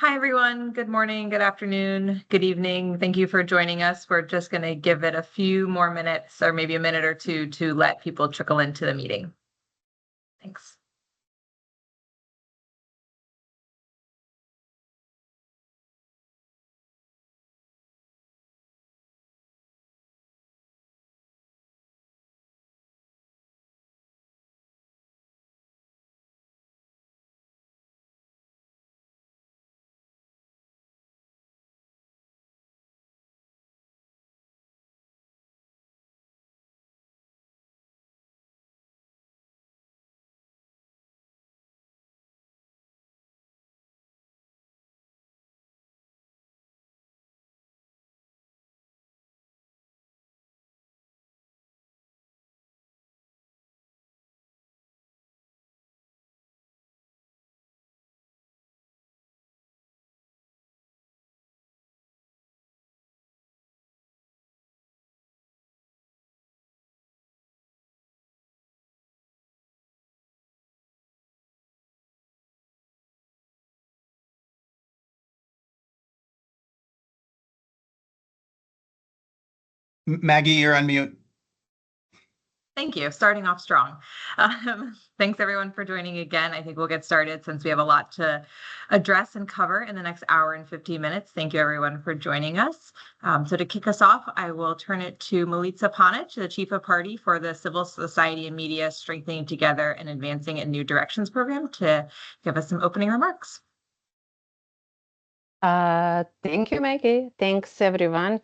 Hi, everyone. Good morning, good afternoon, good evening. Thank you for joining us. We're just going to give it a few more minutes or maybe a minute or two to let people trickle into the meeting. Thanks. Maggie, you're on mute. Thank you. Starting off strong. Thanks, everyone, for joining again. I think we'll get started since we have a lot to address and cover in the next hour and 15 minutes. Thank you, everyone, for joining us. So to kick us off, I will turn it to Milica Panic, the Chief of Party for the Civil Society and Media Strengthening Together and Advancing in New Directions program, to give us some opening remarks. Thank you, Maggie. Thanks, everyone.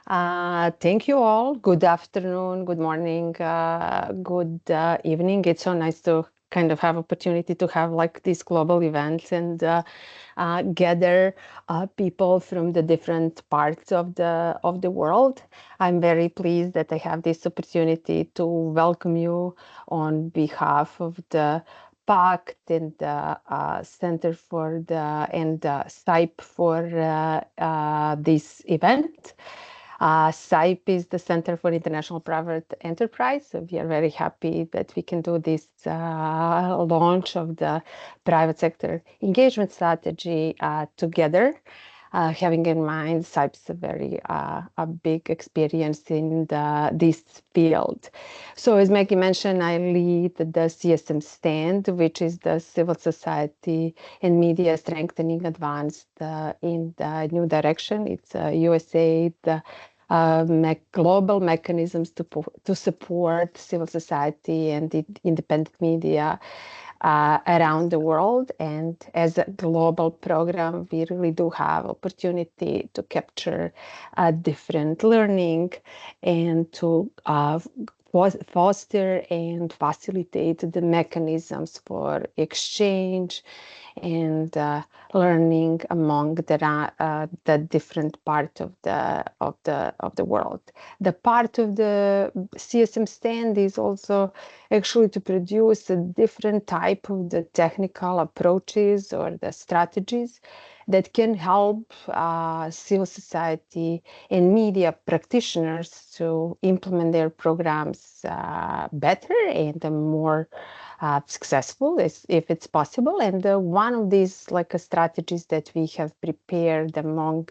Thank you all. Good afternoon, good morning, good evening. It's so nice to kind of have opportunity to have like these global events and gather people from the different parts of the world. I'm very pleased that I have this opportunity to welcome you on behalf of the Pact and the Center for the CIPE for this event. CIPE is the Center for International Private Enterprise. So we are very happy that we can do this launch of the private sector engagement strategy together. Having in mind CIPE is a very a big experience in this field. So as Maggie mentioned, I lead the CSM-STAND, which is the Civil Society and Media Strengthening Advanced in the New Direction. It's USAID global mechanisms to support civil society and independent media around the world. And as a global program, we really do have opportunity to capture different learning and to foster and facilitate the mechanisms for exchange and learning among the different part of the world. The part of the CSM-STAND is also actually to produce a different type of the technical approaches or the strategies that can help civil society and media practitioners to implement their programs better and more successful if it's possible. And one of these strategies that we have prepared among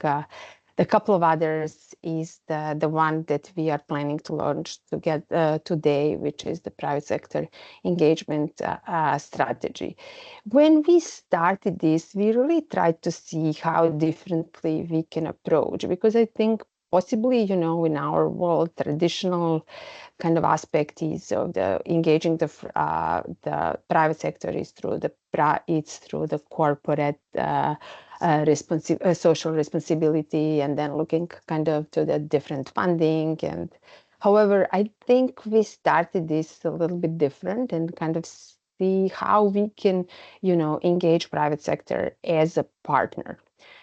a couple of others is the one that we are planning to launch today, which is the private sector engagement strategy. When we started this, we really tried to see how differently we can approach, because I think possibly, in our world, traditional kind of aspect is of the engaging the private sector is through the corporate social responsibility, and then looking kind of to the different funding. And however, I think we started this a little bit different and kind of see how we can, engage private sector as a partner.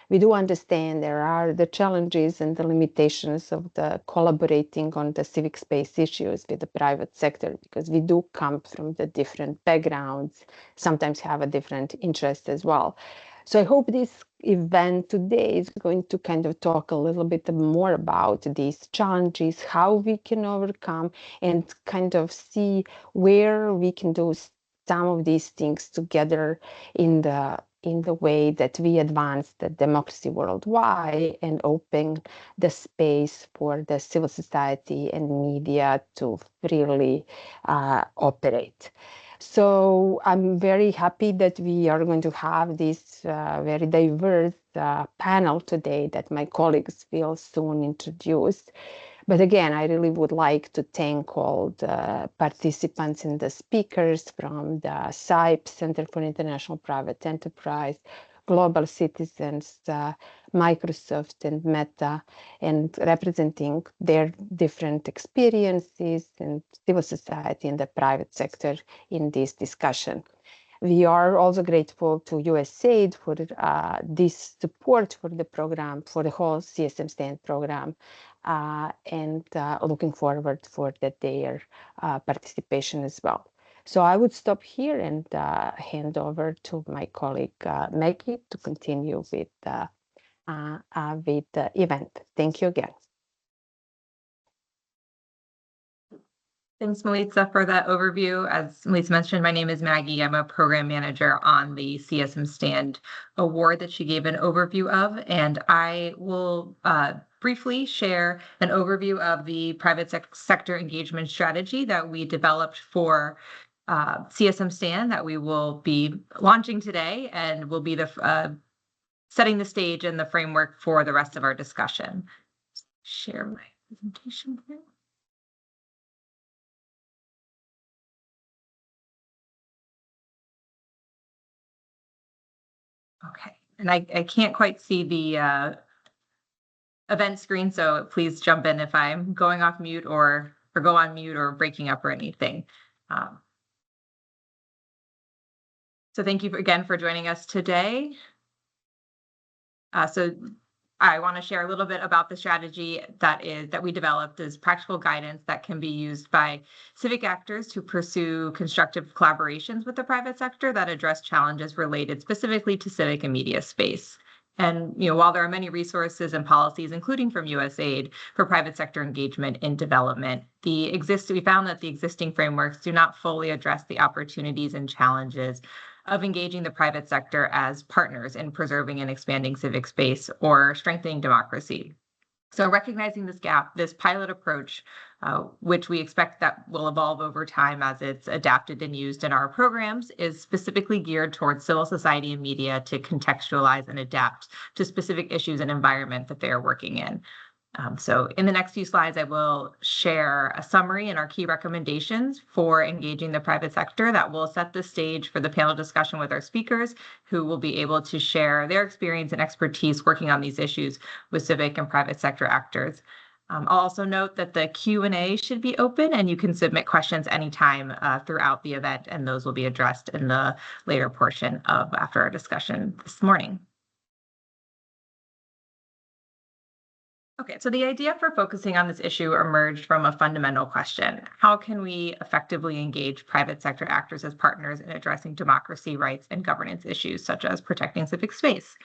We do understand there are the challenges and the limitations of the collaborating on the civic space issues with the private sector, because we do come from the different backgrounds, sometimes have a different interest as well. So I hope this event today is going to kind of talk a little bit more about these challenges, how we can overcome, and kind of see where we can do some of these things together in the in the way that we advance the democracy worldwide and open the space for the civil society and media to freely operate. So I'm very happy that we are going to have this very diverse panel today that my colleagues will soon introduce. But again, I really would like to thank all the participants and the speakers from the CIPE, Center for International Private Enterprise, Global Citizens, Microsoft and Meta, and representing their different experiences in civil society and the private sector in this discussion. We are also grateful to USAID for this support for the program, for the whole CSM-STAND program, and looking forward for their participation as well. So I would stop here and hand over to my colleague Maggie to continue with the event. Thank you again. Thanks, Melissa, for that overview. As Melissa mentioned, my name is Maggie. I'm a program manager on the CSM-STAND award that she gave an overview of, and I will briefly share an overview of the private sector engagement strategy that we developed for CSM-STAND that we will be launching today, and will be the setting the stage and the framework for the rest of our discussion. Share my presentation here. Okay, and I can't quite see the event screen, so please jump in if I'm going off mute or go on mute or breaking up or anything. So thank you again for joining us today. So I want to share a little bit about the strategy that we developed as practical guidance that can be used by civic actors to pursue constructive collaborations with the private sector that address challenges related specifically to civic and media space. And while there are many resources and policies, including from USAID, for private sector engagement in development, we found that the existing frameworks do not fully address the opportunities and challenges of engaging the private sector as partners in preserving and expanding civic space or strengthening democracy. So recognizing this gap, this pilot approach, which we expect that will evolve over time as it's adapted and used in our programs, is specifically geared towards civil society and media to contextualize and adapt to specific issues and environment that they are working in. So in the next few slides, I will share a summary and our key recommendations for engaging the private sector that will set the stage for the panel discussion with our speakers, who will be able to share their experience and expertise working on these issues with civic and private sector actors. I'll also note that the Q&A should be open and you can submit questions anytime throughout the event, and those will be addressed in the later portion after our discussion this morning. Okay, so the idea for focusing on this issue emerged from a fundamental question. How can we effectively engage private sector actors as partners in addressing democracy, rights, and governance issues, such as protecting civic space?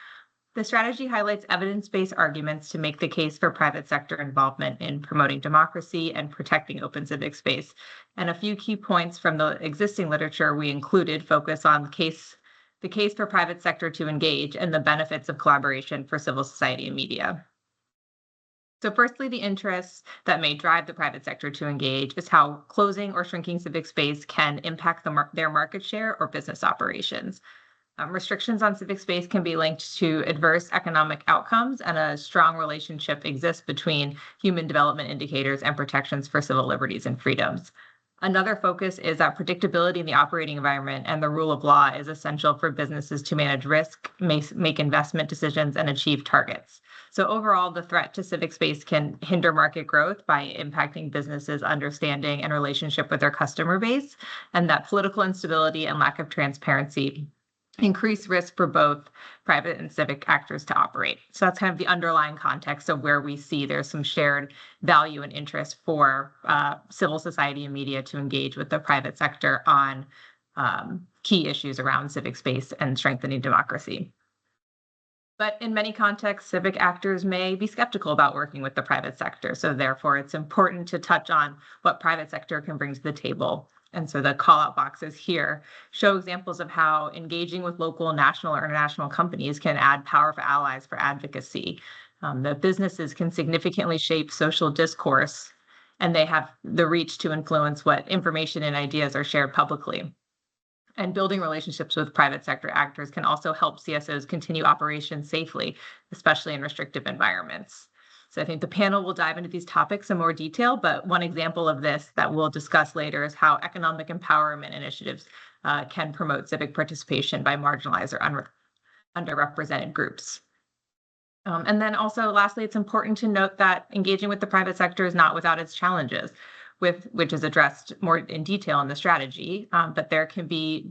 The strategy highlights evidence-based arguments to make the case for private sector involvement in promoting democracy and protecting open civic space. And a few key points from the existing literature we included focus on the case for private sector to engage and the benefits of collaboration for civil society and media. So firstly, the interests that may drive the private sector to engage is how closing or shrinking civic space can impact their market share or business operations. Restrictions on civic space can be linked to adverse economic outcomes, and a strong relationship exists between human development indicators and protections for civil liberties and freedoms. Another focus is that predictability in the operating environment and the rule of law is essential for businesses to manage risk, make investment decisions, and achieve targets. So overall, the threat to civic space can hinder market growth by impacting businesses' understanding and relationship with their customer base, and that political instability and lack of transparency increase risk for both private and civic actors to operate. So that's kind of the underlying context of where we see there's some shared value and interest for civil society and media to engage with the private sector on key issues around civic space and strengthening democracy. But in many contexts, civic actors may be skeptical about working with the private sector. So therefore, it's important to touch on what private sector can bring to the table And so the call out boxes here show examples of how engaging with local, national, or international companies can add powerful allies for advocacy. The businesses can significantly shape social discourse, and they have the reach to influence what information and ideas are shared publicly. And building relationships with private sector actors can also help CSOs continue operations safely, especially in restrictive environments. So I think the panel will dive into these topics in more detail, but one example of this that we'll discuss later is how economic empowerment initiatives can promote civic participation by marginalized or underrepresented groups. And then also, lastly, it's important to note that engaging with the private sector is not without its challenges, which is addressed more in detail in the strategy, but there can be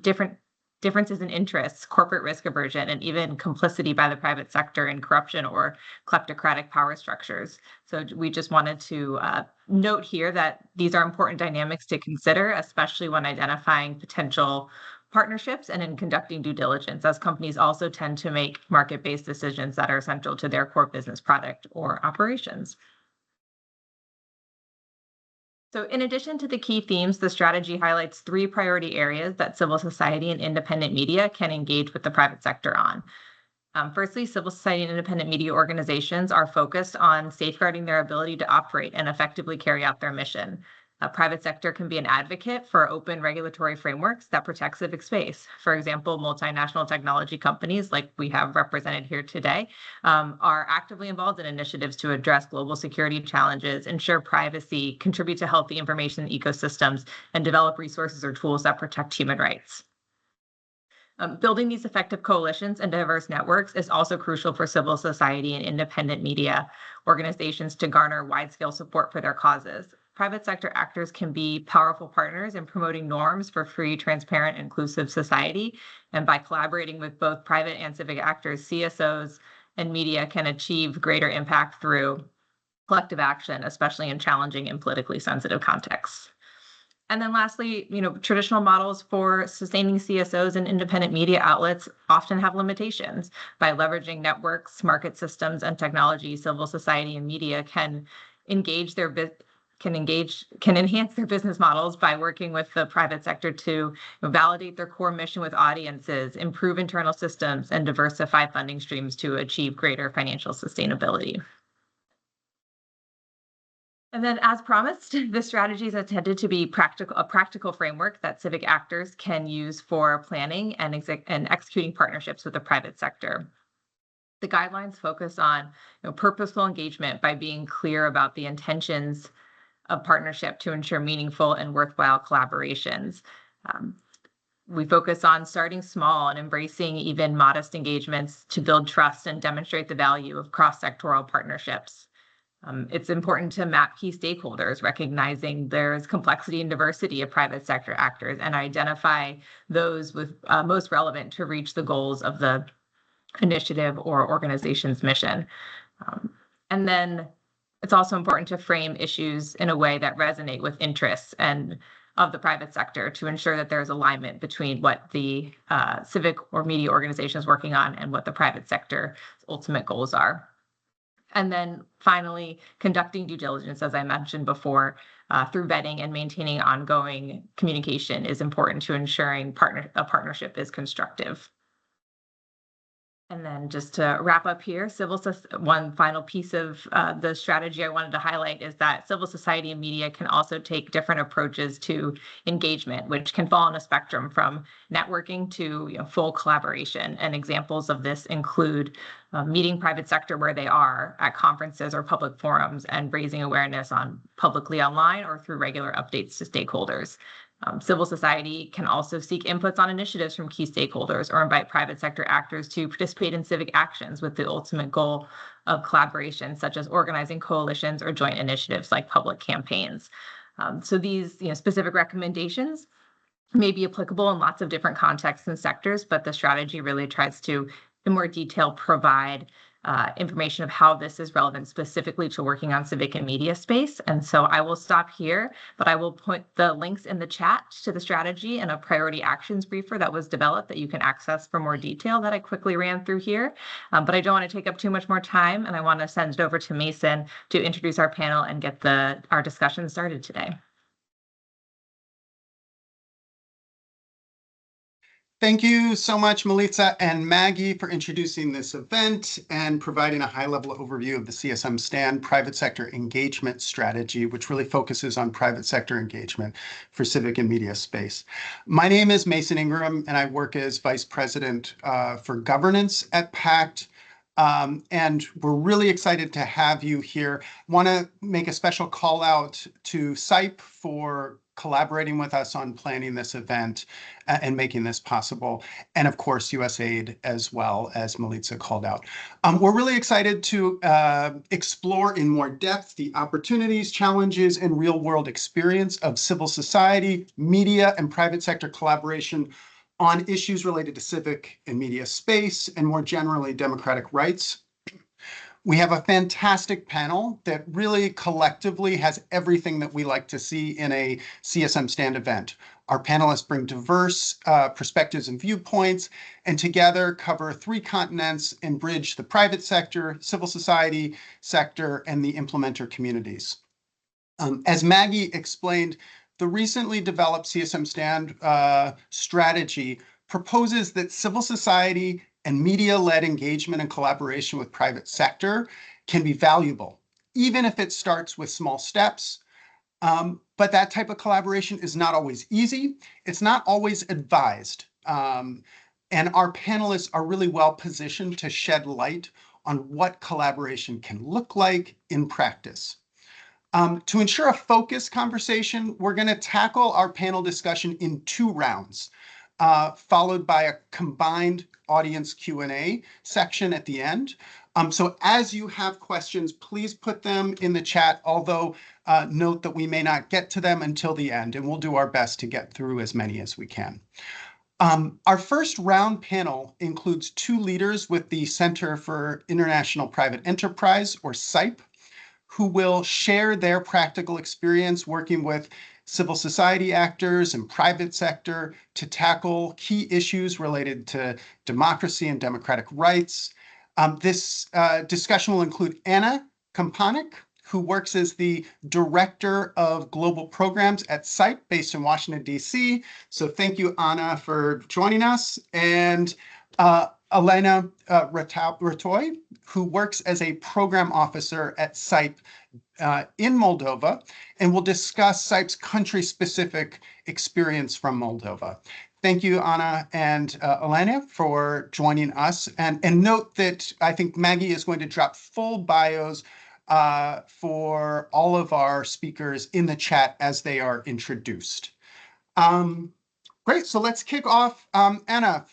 differences in interests, corporate risk aversion, and even complicity by the private sector in corruption or kleptocratic power structures. So we just wanted to note here that these are important dynamics to consider, especially when identifying potential partnerships and in conducting due diligence, as companies also tend to make market-based decisions that are central to their core business product or operations. So in addition to the key themes, the strategy highlights 3 priority areas that civil society and independent media can engage with the private sector on. Firstly, civil society and independent media organizations are focused on safeguarding their ability to operate and effectively carry out their mission. Private sector can be an advocate for open regulatory frameworks that protect civic space. For example, multinational technology companies, like we have represented here today, are actively involved in initiatives to address global security challenges, ensure privacy, contribute to healthy information ecosystems, and develop resources or tools that protect human rights. Building these effective coalitions and diverse networks is also crucial for civil society and independent media organizations to garner wide-scale support for their causes. Private sector actors can be powerful partners in promoting norms for free, transparent, inclusive society. And by collaborating with both private and civic actors, CSOs and media can achieve greater impact through collective action, especially in challenging and politically sensitive contexts. And then lastly, traditional models for sustaining CSOs and independent media outlets often have limitations. By leveraging networks, market systems, and technology, civil society and media can enhance their business models by working with the private sector to validate their core mission with audiences, improve internal systems, and diversify funding streams to achieve greater financial sustainability. And then, as promised, the strategy is intended to be a practical framework that civic actors can use for planning and executing partnerships with the private sector. The guidelines focus on purposeful engagement by being clear about the intentions of partnership to ensure meaningful and worthwhile collaborations. We focus on starting small and embracing even modest engagements to build trust and demonstrate the value of cross-sectoral partnerships. It's important to map key stakeholders, recognizing there's complexity and diversity of private sector actors, and identify those with most relevant to reach the goals of the initiative or organization's mission. And then it's also important to frame issues in a way that resonate with interests and of the private sector to ensure that there's alignment between what the civic or media organization is working on and what the private sector's ultimate goals are. And then finally, conducting due diligence, as I mentioned before, through vetting and maintaining ongoing communication is important to ensuring a partnership is constructive. And then just to wrap up here, one final piece of the strategy I wanted to highlight is that civil society and media can also take different approaches to engagement, which can fall on a spectrum from networking to full collaboration. And examples of this include meeting private sector where they are at conferences or public forums and raising awareness publicly online or through regular updates to stakeholders. Civil society can also seek inputs on initiatives from key stakeholders or invite private sector actors to participate in civic actions with the ultimate goal of collaboration, such as organizing coalitions or joint initiatives like public campaigns. So these specific recommendations may be applicable in lots of different contexts and sectors, but the strategy really tries to, in more detail, provide information of how this is relevant specifically to working on civic and media space. And so I will stop here, but I will put the links in the chat to the strategy and a priority actions briefer that was developed that you can access for more detail that I quickly ran through here. But I don't want to take up too much more time, and I want to send it over to Mason to introduce our panel and get our discussion started today. Thank you so much, Melissa and Maggie, for introducing this event and providing a high-level overview of the CSM-STAND private sector engagement strategy, which really focuses on private sector engagement for civic and media space. My name is Mason Ingram, and I work as Vice President for Governance at Pact. And we're really excited to have you here. Want to make a special call out to CIPE for collaborating with us on planning this event and making this possible. And of course, USAID as well, as Melissa called out. We're really excited to explore in more depth the opportunities, challenges, and real world experience of civil society, media, and private sector collaboration on issues related to civic and media space, and more generally, democratic rights. We have a fantastic panel that really collectively has everything that we like to see in a CSM-STAND event. Our panelists bring diverse perspectives and viewpoints, and together cover 3 continents and bridge the private sector, civil society sector, and the implementer communities. As Maggie explained, the recently developed CSM-STAND strategy proposes that civil society and media-led engagement and collaboration with private sector can be valuable, even if it starts with small steps. But that type of collaboration is not always easy. It's not always advised. And our panelists are really well positioned to shed light on what collaboration can look like in practice. To ensure a focused conversation, we're going to tackle our panel discussion in 2 rounds, followed by a combined audience Q&A section at the end. So as you have questions, please put them in the chat, although note that we may not get to them until the end, and we'll do our best to get through as many as we can. Our first round panel includes 2 leaders with the Center for International Private Enterprise, or CIPE, who will share their practical experience working with civil society actors and private sector to tackle key issues related to democracy and democratic rights. This discussion will include Anna Kompanik, who works as the Director of Global Programs at CIPE based in Washington, D.C. So thank you, Anna, for joining us. And Elena Ratoy, who works as a program officer at CIPE in Moldova, and will discuss CIPE's country-specific experience from Moldova. Thank you, Anna and Elena, for joining us. And note that I think Maggie is going to drop full bios for all of our speakers in the chat as they are introduced. Great, so let's kick off. Anna,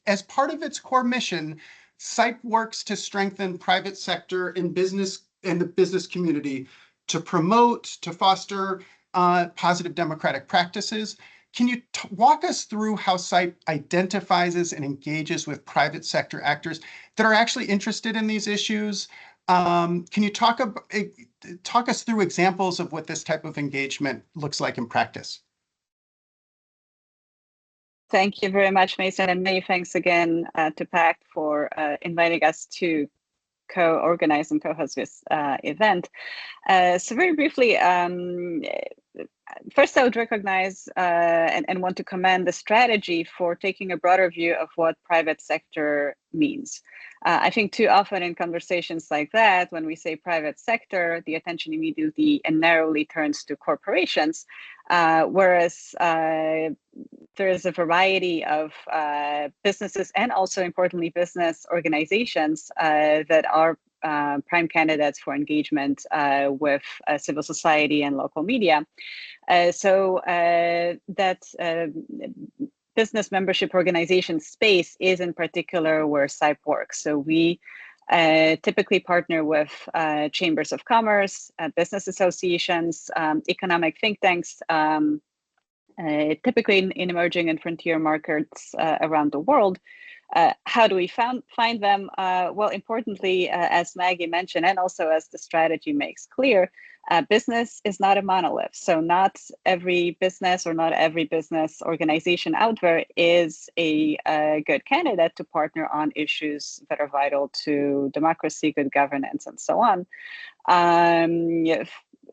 as part of its core mission, CIPE works to strengthen private sector and the business community to promote, to foster positive democratic practices. Can you walk us through how CIPE identifies and engages with private sector actors that are actually interested in these issues? Can you talk us through examples of what this type of engagement looks like in practice? Thank you very much, Mason, and many thanks again to Pact for inviting us to co-organize and co-host this event. So very briefly, first I would recognize and want to commend the strategy for taking a broader view of what private sector means. I think too often in conversations like that, when we say private sector, the attention immediately and narrowly turns to corporations, whereas there is a variety of businesses and also importantly business organizations that are prime candidates for engagement with civil society and local media. So that business membership organization space is in particular where CIPE works. So we typically partner with chambers of commerce, business associations, economic think tanks, typically in emerging and frontier markets around the world. How do we find them? Well, importantly, as Maggie mentioned, and also as the strategy makes clear, business is not a monolith. So not every business or not every business organization out there is a good candidate to partner on issues that are vital to democracy, good governance, and so on.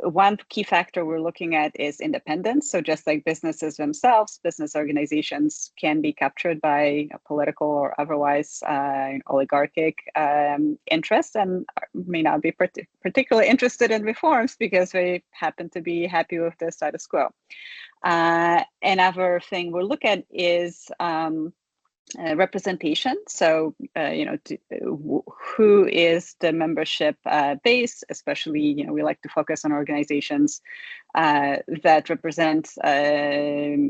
one key factor we're looking at is independence. So just like businesses themselves, business organizations can be captured by political or otherwise oligarchic interests and may not be particularly interested in reforms because they happen to be happy with the status quo. Another thing we'll look at is representation. So, who is the membership base? Especially, we like to focus on organizations that represent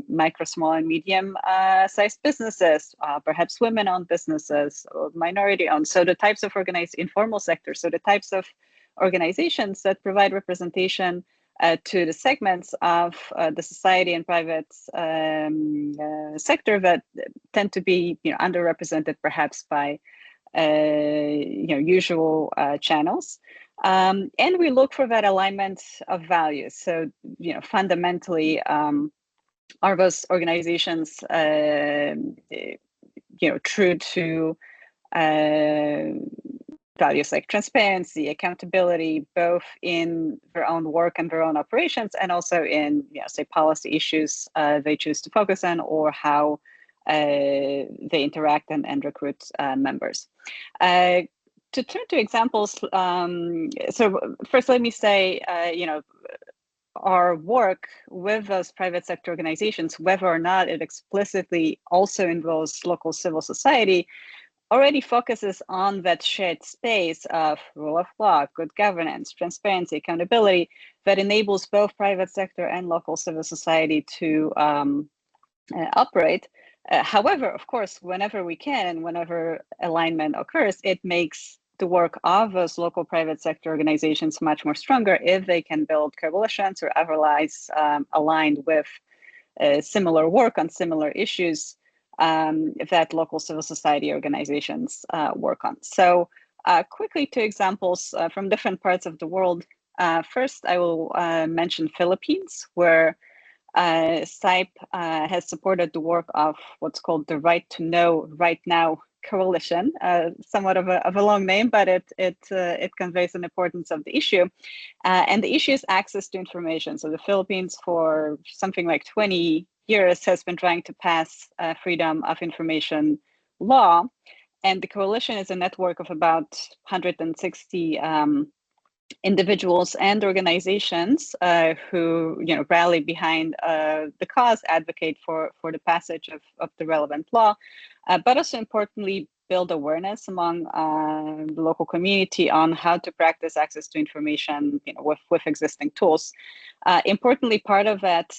micro, small, and medium-sized businesses, perhaps women-owned businesses or minority-owned. So the types of organized informal sector. So the types of organizations that provide representation to the segments of the society and private sector that tend to be underrepresented perhaps by usual channels. And we look for that alignment of values. So fundamentally, are those organizations true to values like transparency, accountability, both in their own work and their own operations, and also in, say, policy issues they choose to focus on, or how they interact and recruit members. To turn to examples, so first let me say, our work with those private sector organizations, whether or not it explicitly also involves local civil society, already focuses on that shared space of rule of law, good governance, transparency, accountability that enables both private sector and local civil society to operate. However, of course, whenever we can and whenever alignment occurs, it makes the work of those local private sector organizations much more stronger if they can build coalitions or otherwise aligned with similar work on similar issues that local civil society organizations work on. So quickly, two examples from different parts of the world. First, I will mention Philippines, where CIPE has supported the work of what's called the Right to Know Right Now Coalition, somewhat of a long name, but it conveys an importance of the issue. And the issue is access to information. So the Philippines, for something like 20 years, has been trying to pass freedom of information law. And the coalition is a network of about 160 individuals and organizations who rally behind the cause, advocate for the passage of the relevant law, but also importantly build awareness among the local community on how to practice access to information with existing tools. Importantly, part of that,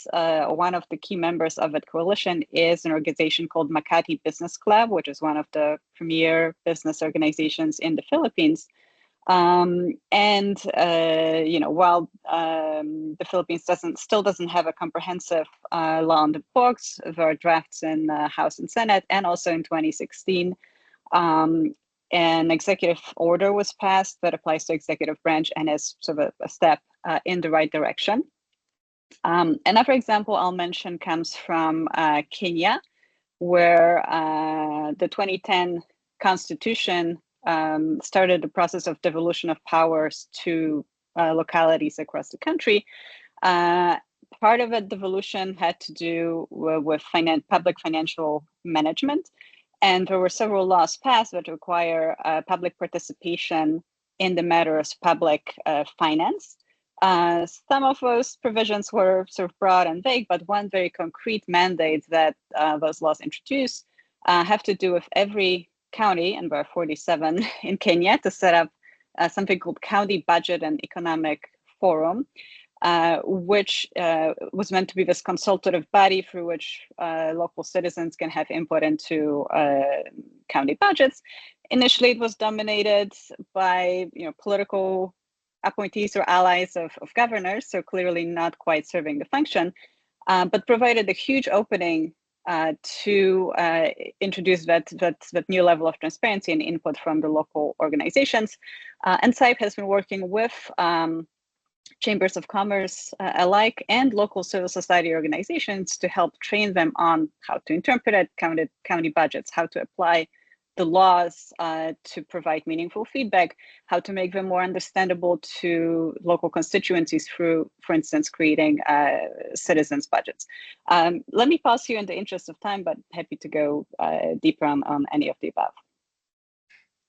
one of the key members of that coalition is an organization called Makati Business Club, which is one of the premier business organizations in the Philippines. While the Philippines still doesn't have a comprehensive law on the books, there are drafts in House and Senate, and also in 2016, an executive order was passed that applies to executive branch and is sort of a step in the right direction. Another example I'll mention comes from Kenya, where the 2010 Constitution started the process of devolution of powers to localities across the country. Part of that devolution had to do with public financial management. And there were several laws passed that require public participation in the matters public finance. Some of those provisions were sort of broad and vague, but one very concrete mandate that those laws introduce have to do with every county, and there are 47 in Kenya, to set up something called County Budget and Economic Forum, which was meant to be this consultative body through which local citizens can have input into county budgets. Initially, it was dominated by political appointees or allies of governors, so clearly not quite serving the function, but provided a huge opening to introduce that new level of transparency and input from the local organizations. And CIPE has been working with chambers of commerce alike and local civil society organizations to help train them on how to interpret county budgets, how to apply the laws to provide meaningful feedback, how to make them more understandable to local constituencies through, for instance, creating citizens' budgets. Let me pause here in the interest of time, but happy to go deeper on any of the above.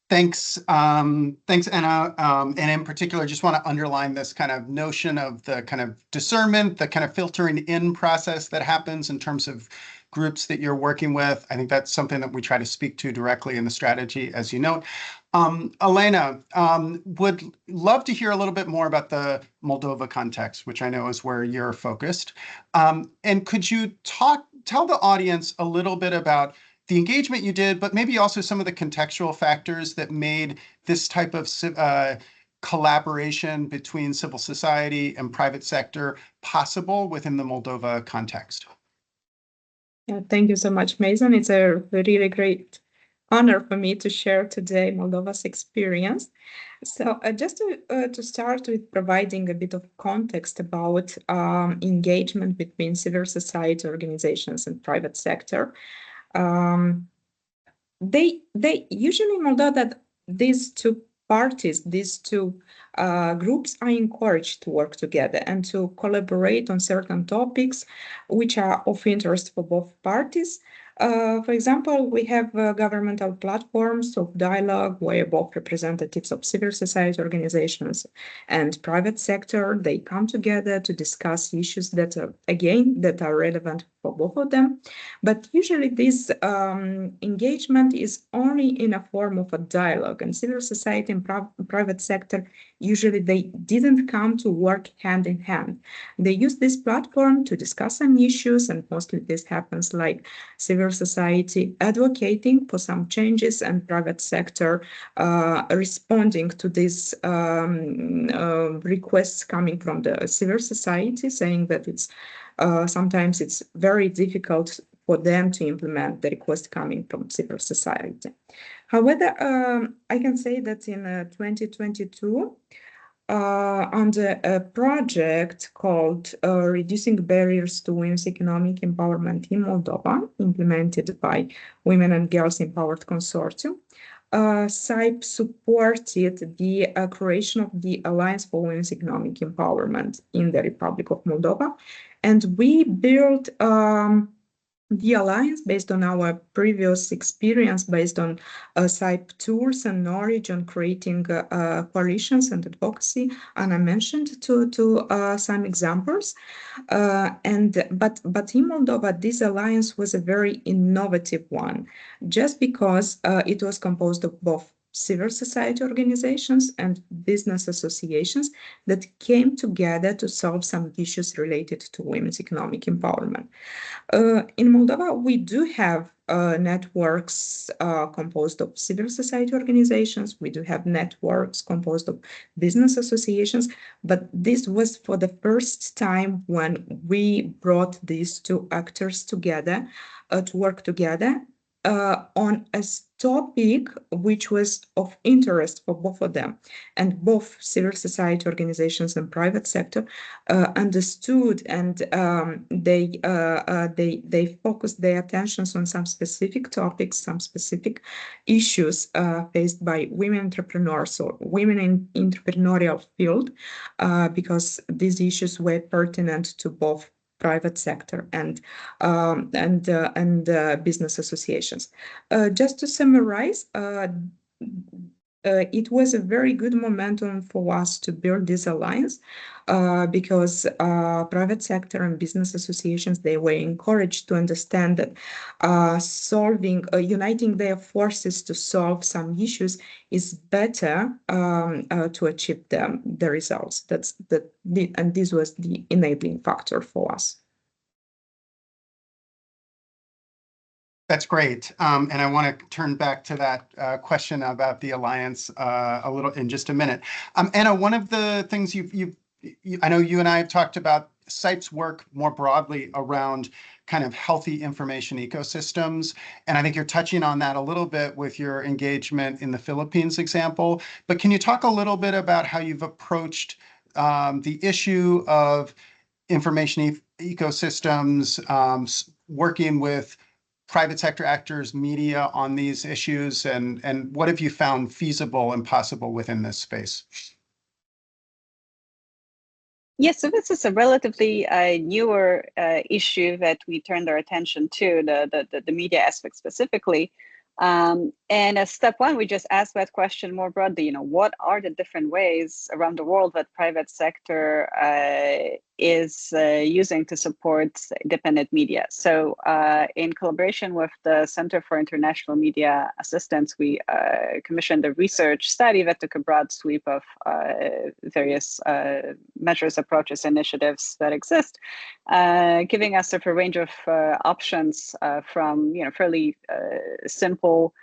Thanks, thanks, Anna. And in particular, just want to underline this kind of notion of the kind of discernment, the kind of filtering in process that happens in terms of groups that you're working with. I think that's something that we try to speak to directly in the strategy, as you note. Elena, would love to hear a little bit more about the Moldova context, which I know is where you're focused. And could you tell the audience a little bit about the engagement you did, but maybe also some of the contextual factors that made this type of collaboration between civil society and private sector possible within the Moldova context? Yeah, thank you so much, Mason. It's a really great honor for me to share today Moldova's experience. So just to start with providing a bit of context about engagement between civil society organizations and private sector. They usually in Moldova, these two parties, these two groups are encouraged to work together and to collaborate on certain topics which are of interest for both parties. For example, we have governmental platforms of dialogue where both representatives of civil society organizations and private sector, they come together to discuss issues that are, again, that are relevant for both of them. But usually this engagement is only in a form of a dialogue, and civil society and private sector, usually they didn't come to work hand in hand. They use this platform to discuss some issues, and mostly this happens like civil society advocating for some changes and private sector responding to these requests coming from the civil society, saying that it's sometimes it's very difficult for them to implement the request coming from civil society. However, I can say that in 2022, under a project called Reducing Barriers to Women's Economic Empowerment in Moldova, implemented by Women and Girls Empowered Consortium, CIPE supported the creation of the Alliance for Women's Economic Empowerment in the Republic of Moldova. And we built the alliance based on our previous experience, based on CIPE tools and knowledge on creating coalitions and advocacy. And I mentioned to some examples. But in Moldova, this alliance was a very innovative one, just because it was composed of both civil society organizations and business associations that came together to solve some issues related to women's economic empowerment. In Moldova, we do have networks composed of civil society organizations. We do have networks composed of business associations, but this was for the first time when we brought these two actors together to work together on a topic which was of interest for both of them, and both civil society organizations and private sector understood, and they focused their attentions on some specific topics, some specific issues faced by women entrepreneurs or women in entrepreneurial field, because these issues were pertinent to both private sector and business associations. Just to summarize, it was a very good momentum for us to build this alliance because private sector and business associations, they were encouraged to understand that uniting their forces to solve some issues is better to achieve the results. And this was the enabling factor for us. That's great. And I want to turn back to that question about the alliance a little in just a minute. Anna, one of the things I know you and I have talked about CIPE's work more broadly around kind of healthy information ecosystems. And I think you're touching on that a little bit with your engagement in the Philippines example. But can you talk a little bit about how you've approached the issue of information ecosystems, working with private sector actors, media on these issues, and what have you found feasible and possible within this space? Yes, so this is a relatively newer issue that we turned our attention to, the media aspect specifically. And as step one, we just asked that question more broadly, what are the different ways around the world that private sector is using to support independent media? So in collaboration with the Center for International Media Assistance, we commissioned a research study that took a broad sweep of various measures, approaches, initiatives that exist, giving us a range of options from fairly simple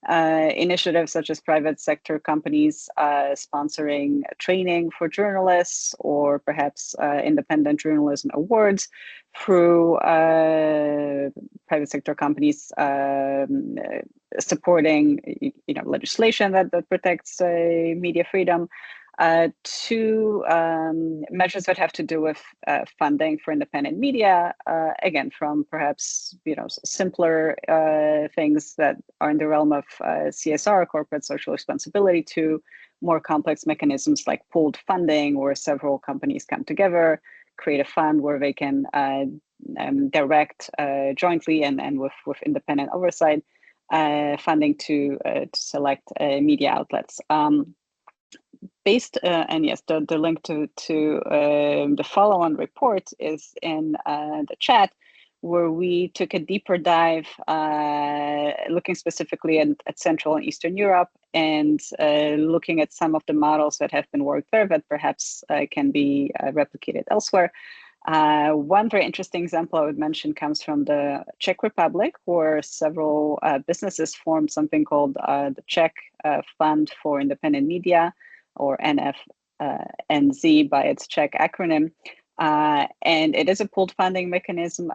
initiatives such as private sector companies sponsoring training for journalists, or perhaps independent journalism awards, through private sector companies supporting legislation that protects media freedom, to measures that have to do with funding for independent media, again, from perhaps simpler things that are in the realm of CSR, corporate social responsibility, to more complex mechanisms like pooled funding, where several companies come together, create a fund where they can direct jointly and with independent oversight funding to select media outlets. And yes, the link to the follow-on report is in the chat, where we took a deeper dive, looking specifically at Central and Eastern Europe, and looking at some of the models that have been worked there that perhaps can be replicated elsewhere. One very interesting example I would mention comes from the Czech Republic, where several businesses formed something called the Czech Fund for Independent Media, or NFNZ by its Czech acronym. And it is a pooled funding mechanism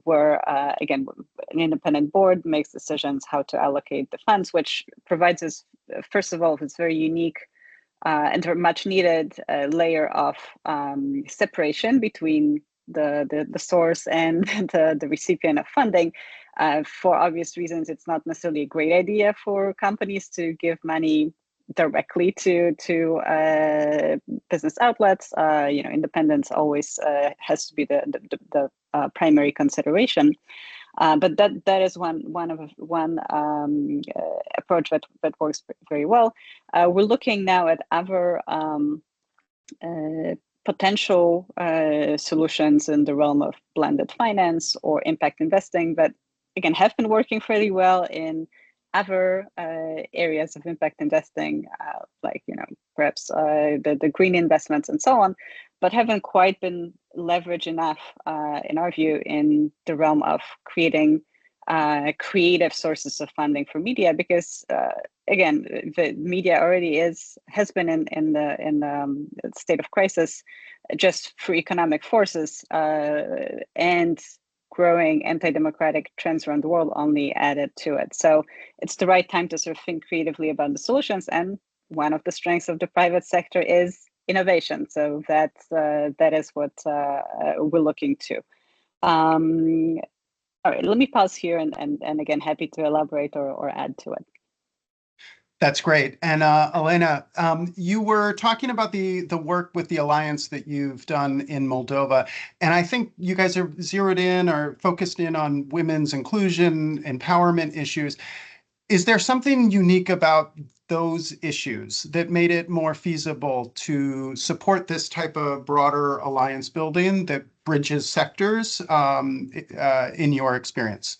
where, again, an independent board makes decisions how to allocate the funds, which provides us, first of all, this very unique and much needed layer of separation between the source and the recipient of funding. For obvious reasons, it's not necessarily a great idea for companies to give money directly to business outlets. Independence always has to be the primary consideration. But that is one approach that works very well. We're looking now at other potential solutions in the realm of blended finance or impact investing that, again, have been working fairly well in other areas of impact investing, like perhaps the green investments and so on, but haven't quite been leveraged enough, in our view, in the realm of creating creative sources of funding for media, because again, the media already has been in the state of crisis just through economic forces, and growing anti-democratic trends around the world only added to it. So it's the right time to sort of think creatively about the solutions. And one of the strengths of the private sector is innovation. So that is what we're looking to. All right, let me pause here and again, happy to elaborate or add to it. That's great. And Elena, you were talking about the work with the alliance that you've done in Moldova, and I think you guys are zeroed in or focused in on women's inclusion, empowerment issues. Is there something unique about those issues that made it more feasible to support this type of broader alliance building that bridges sectors, in your experience?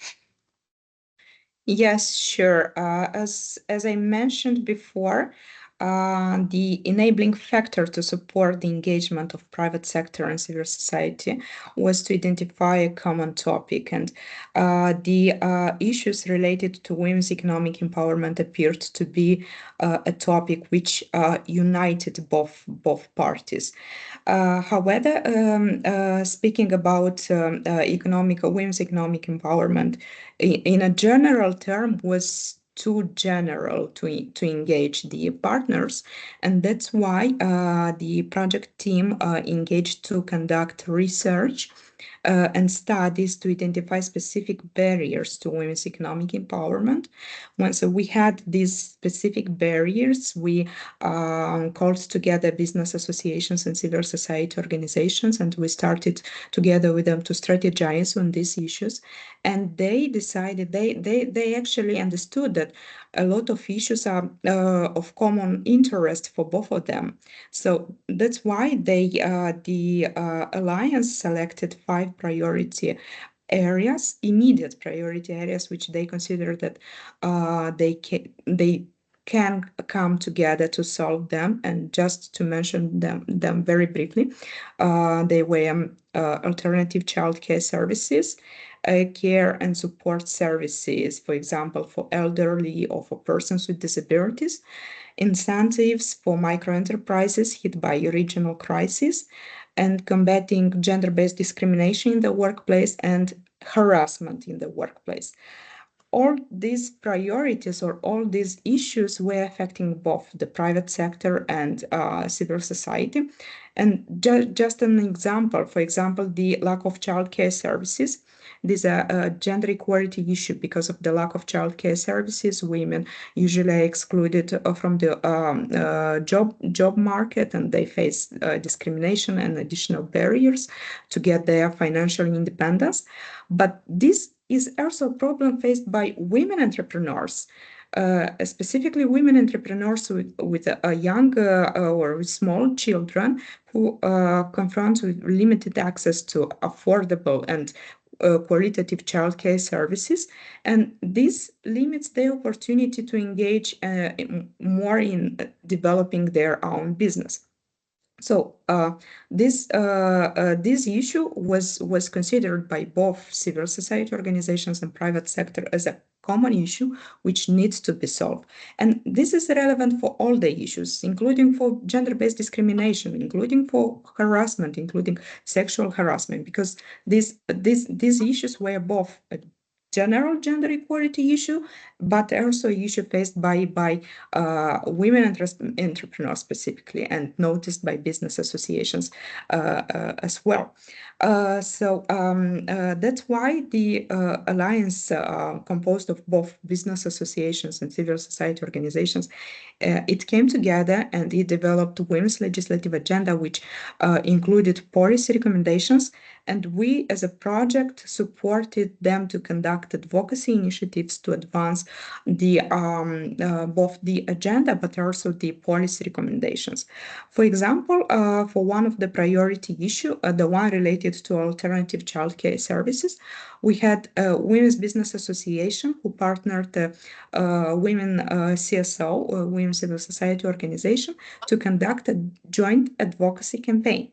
Yes, sure. As I mentioned before, the enabling factor to support the engagement of private sector and civil society was to identify a common topic, and the issues related to women's economic empowerment appeared to be a topic which united both parties. However, speaking about women's economic empowerment in a general term was too general to engage the partners, and that's why the project team engaged to conduct research and studies to identify specific barriers to women's economic empowerment. Once we had these specific barriers, we called together business associations and civil society organizations, and we started together with them to strategize on these issues. And they decided, they actually understood that a lot of issues are of common interest for both of them. So that's why the Alliance selected 5 priority areas, immediate priority areas, which they consider that they can come together to solve them. And just to mention them very briefly, they were alternative childcare services, care and support services, for example, for elderly or for persons with disabilities, incentives for microenterprises hit by regional crisis, and combating gender-based discrimination in the workplace and harassment in the workplace. All these priorities or all these issues were affecting both the private sector and civil society. And just an example, for example, the lack of childcare services. This is a gender equality issue. Because of the lack of childcare services, women usually are excluded from the job market, and they face discrimination and additional barriers to get their financial independence. But this is also a problem faced by women entrepreneurs, specifically women entrepreneurs with young or with small children who confront with limited access to affordable and qualitative childcare services, and this limits their opportunity to engage more in developing their own business. So this issue was considered by both civil society organizations and private sector as a common issue which needs to be solved. And this is relevant for all the issues, including for gender-based discrimination, including for harassment, including sexual harassment, because these issues were both a general gender equality issue, but also issue faced by women entrepreneurs specifically, and noticed by business associations as well. So that's why the Alliance, composed of both business associations and civil society organizations, it came together and it developed women's legislative agenda, which included policy recommendations. And we, as a project, supported them to conduct advocacy initiatives to advance the both the agenda but also the policy recommendations. For example, for one of the priority issue, the one related to alternative childcare services, we had a Women's Business Association who partnered Women CSO, Women Civil Society Organization, to conduct a joint advocacy campaign.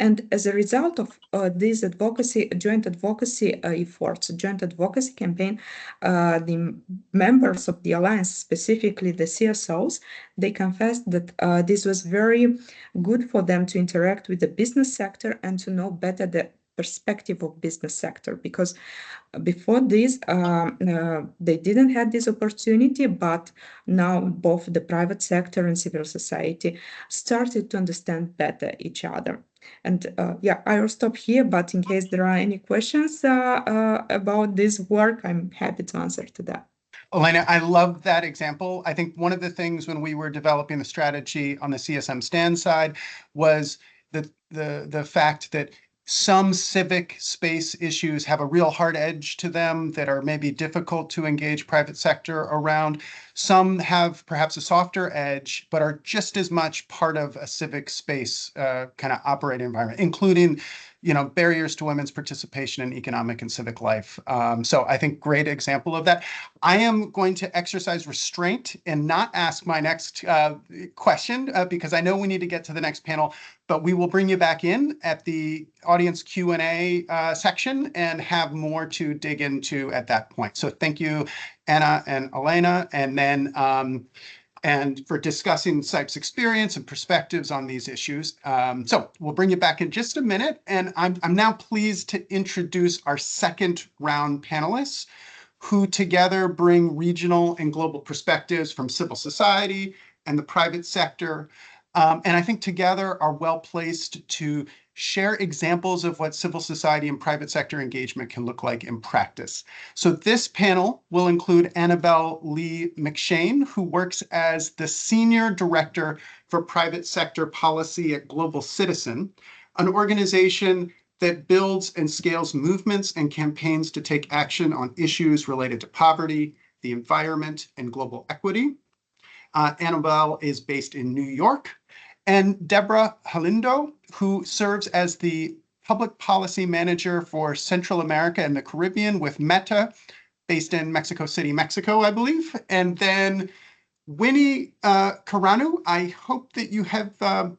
And as a result of these joint advocacy efforts, joint advocacy campaign, the members of the Alliance, specifically the CSOs, they confessed that this was very good for them to interact with the business sector and to know better the perspective of business sector, because before this they didn't have this opportunity, but now both the private sector and civil society started to understand better each other. And yeah, I will stop here, but in case there are any questions about this work, I'm happy to answer to that. Elena, I love that example. I think one of the things when we were developing the strategy on the CSM-STAND side was the fact that some civic space issues have a real hard edge to them that are maybe difficult to engage private sector around. Some have perhaps a softer edge, but are just as much part of a civic space kind of operating environment, including barriers to women's participation in economic and civic life. So I think great example of that. I am going to exercise restraint and not ask my next question because I know we need to get to the next panel, but we will bring you back in at the audience Q&A section and have more to dig into at that point. So thank you, Anna and Elena, and then and for discussing CIPE's experience and perspectives on these issues. So we'll bring you back in just a minute. And I'm now pleased to introduce our second round panelists, who together bring regional and global perspectives from civil society and the private sector. And I think together are well placed to share examples of what civil society and private sector engagement can look like in practice. So this panel will include Annabelle Lee McShane, who works as the Senior Director for Private Sector Policy at Global Citizen, an organization that builds and scales movements and campaigns to take action on issues related to poverty, the environment, and global equity. Annabelle is based in New York. And Deborah Halindo, who serves as the Public Policy Manager for Central America and the Caribbean with Meta, based in Mexico City, Mexico, I believe. And then Winnie Caranu, I hope that you have been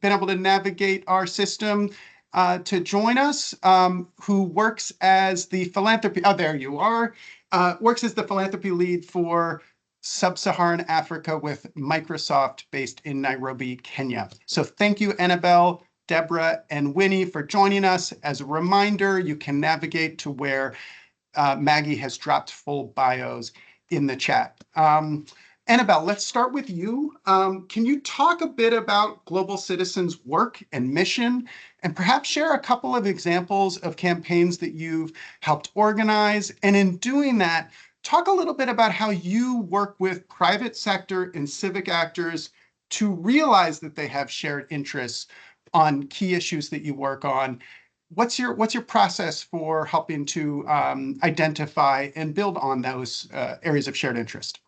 able to navigate our system to join us, who works as the philanthropy, oh, there you are, works as the philanthropy lead for Sub-Saharan Africa with Microsoft based in Nairobi, Kenya. So thank you, Annabelle, Deborah, and Winnie for joining us. As a reminder, you can navigate to where Maggie has dropped full bios in the chat. Annabelle, let's start with you. Can you talk a bit about Global Citizen's work and mission, and perhaps share a couple of examples of campaigns that you've helped organize? And in doing that, talk a little bit about how you work with private sector and civic actors to realize that they have shared interests on key issues that you work on. What's your process for helping to identify and build on those areas of shared interest?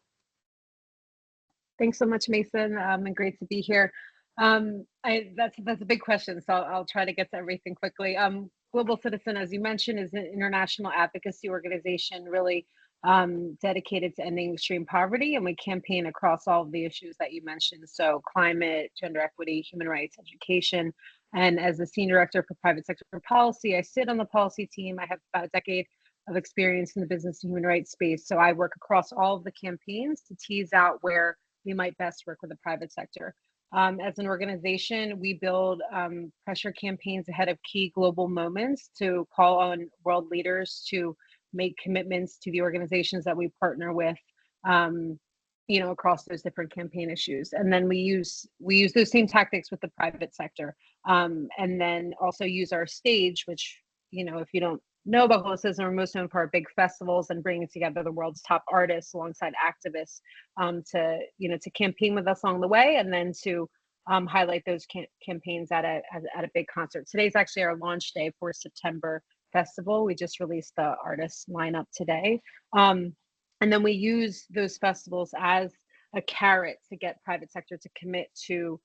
Thanks so much, Mason, and great to be here. That's a big question, so I'll try to get to everything quickly. Global Citizen, as you mentioned, is an international advocacy organization really dedicated to ending extreme poverty, and we campaign across all of the issues that you mentioned, so climate, gender equity, human rights, education. And as the Senior Director for Private Sector Policy, I sit on the policy team. I have about a decade of experience in the business and human rights space, so I work across all of the campaigns to tease out where we might best work with the private sector. As an organization, we build pressure campaigns ahead of key global moments to call on world leaders to make commitments to the organizations that we partner with, across those different campaign issues. And then we use those same tactics with the private sector, and then also use our stage, which, if you don't know about Global Citizen, we're most known for our big festivals and bringing together the world's top artists alongside activists to campaign with us along the way, and then to highlight those campaigns at a big concert. Today's actually our launch day for September Festival. We just released the artist lineup today. And then we use those festivals as a carrot to get private sector to commit to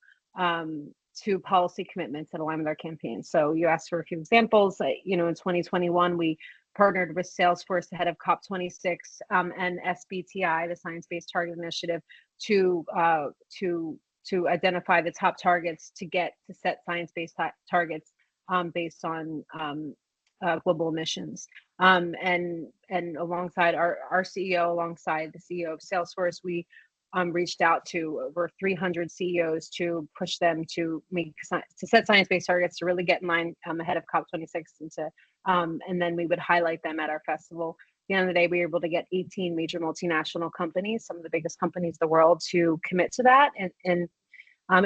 policy commitments that align with our campaigns. So you asked for a few examples. In 2021, we partnered with Salesforce ahead of COP26 and SBTI, the Science Based Target Initiative, to identify the top targets to set science-based targets based on global emissions. And alongside our CEO, alongside the CEO of Salesforce, we reached out to over 300 CEOs to push them to set science-based targets to really get in line ahead of COP26, and then we would highlight them at our festival. At the end of the day, we were able to get 18 major multinational companies, some of the biggest companies in the world, to commit to that. And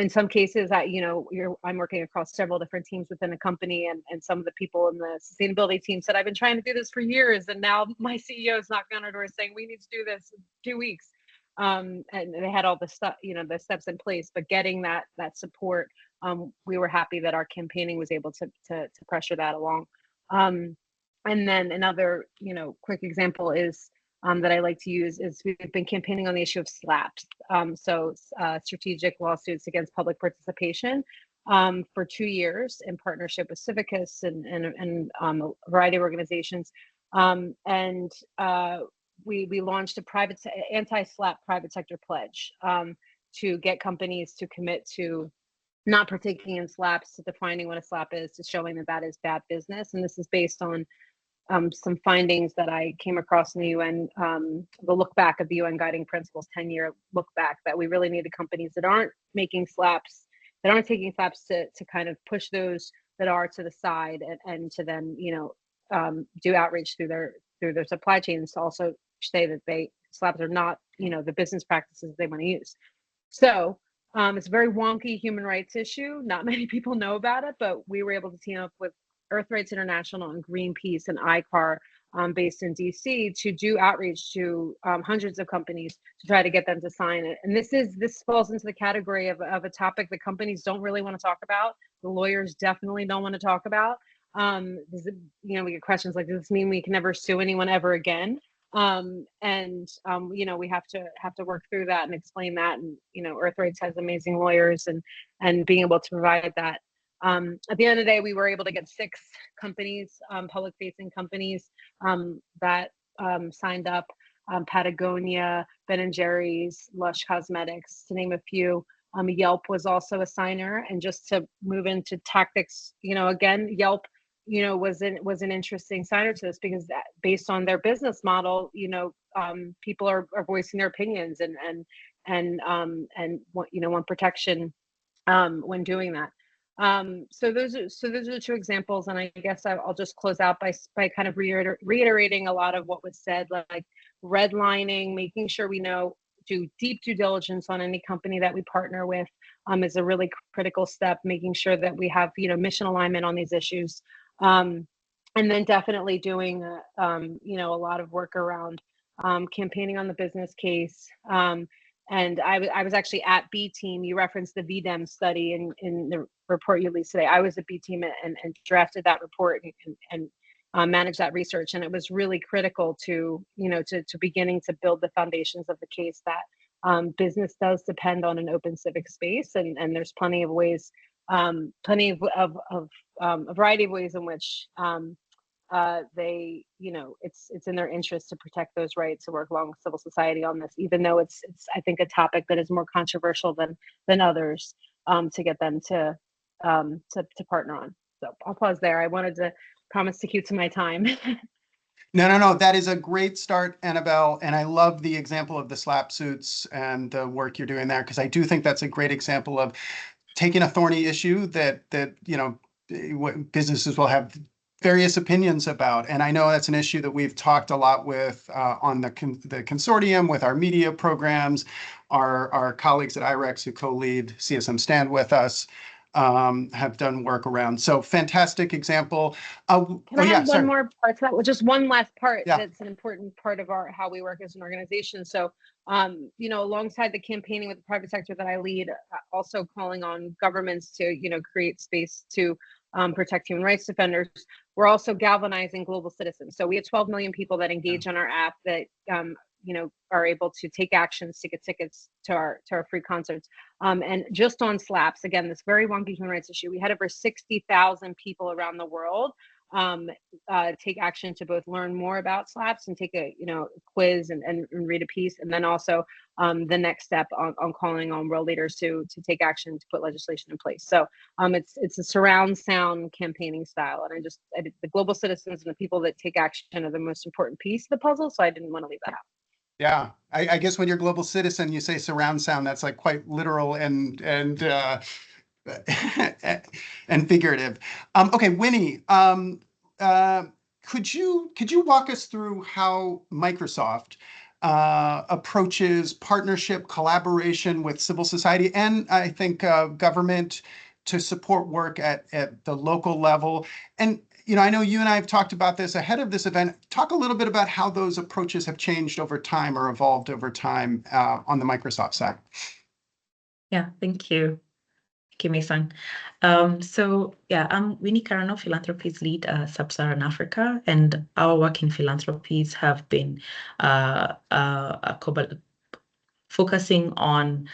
in some cases, I'm working across several different teams within a company, and some of the people in the sustainability team said, I've been trying to do this for years, and now my CEO is knocking on our door saying, we need to do this in 2 weeks. And they had all the stuff, the steps in place, but getting that support, we were happy that our campaigning was able to pressure that along. And then another, quick example is that I like to use is we've been campaigning on the issue of SLAPs, strategic lawsuits against public participation, for 2 years in partnership with Civicus and a variety of organizations. We launched a anti-SLAP private sector pledge to get companies to commit to not partaking in SLAPs, to defining what a SLAP is, to showing that is bad business. And this is based on some findings that I came across in the UN, the look back of the UN Guiding Principles 10-year look back, that we really need the companies that aren't making SLAPs, that aren't taking SLAPs to kind of push those that are to the side, and to then do outreach through their supply chains to also say that SLAPs are not the business practices they want to use. So It's a very wonky human rights issue. Not many people know about it, but we were able to team up with Earth Rights International and Greenpeace and ICAR, based in DC, to do outreach to hundreds of companies to try to get them to sign it. And this falls into the category of a topic that companies don't really want to talk about. The lawyers definitely don't want to talk about. We get questions like, does this mean we can never sue anyone ever again? We have to work through that and explain that. And, Earth Rights has amazing lawyers and being able to provide that. At the end of the day, we were able to get 6 companies, public-facing companies, that signed up: Patagonia, Ben & Jerry's, Lush Cosmetics, to name a few. Yelp was also a signer. And just to move into tactics, again, Yelp, was an interesting signer to this, because based on their business model, people are voicing their opinions and want protection when doing that. So those are 2 examples, and I guess I'll just close out by kind of reiterating a lot of what was said, like redlining, making sure we do deep due diligence on any company that we partner with is a really critical step, making sure that we have mission alignment on these issues, and then definitely doing a lot of work around campaigning on the business case. And I was actually at B Team. You referenced the VDEM study in the report you released today. I was at B Team and drafted that report and managed that research. And it was really critical to beginning to build the foundations of the case that business does depend on an open civic space. And there's plenty of ways, a variety of ways in which it's in their interest to protect those rights, to work along with civil society on this, even though it's I think a topic that is more controversial than others, to get them to partner on. So I'll pause there. I wanted to promise to keep to my time. No. That is a great start, Annabelle. And I love the example of the SLAP suits and the work you're doing there, because I do think that's a great example of taking a thorny issue that businesses will have various opinions about. And I know that's an issue that we've talked a lot with on the consortium, with our media programs, our colleagues at IREX who co-lead CSM-STAND with us have done work around. So fantastic example. Can I add one more part to that? Well, just one last part that's an important part of how we work as an organization. So, alongside the campaigning with the private sector that I lead, also calling on governments to, create space to protect human rights defenders. We're also galvanizing global citizens. So we have 12 million people that engage on our app that are able to take actions to get tickets to our free concerts. And just on SLAPs, again, this very wonky human rights issue, we had over 60,000 people around the world take action to both learn more about SLAPs and take a quiz and read a piece, and then also the next step on calling on world leaders to take action to put legislation in place. So it's a surround sound campaigning style, and the global citizens and the people that take action are the most important piece of the puzzle, so I didn't want to leave that out. Yeah, I guess when you're a global citizen, you say surround sound. That's like quite literal and figurative. Okay, Winnie, could you walk us through how Microsoft approaches partnership, collaboration with civil society, and I think government to support work at the local level? And I know you and I have talked about this ahead of this event. Talk a little bit about how those approaches have changed over time or evolved over time on the Microsoft side. Yeah, thank you. Mason. I'm Winnie Carano, Philanthropies Lead, Sub-Saharan Africa, and our work in philanthropies have been focusing on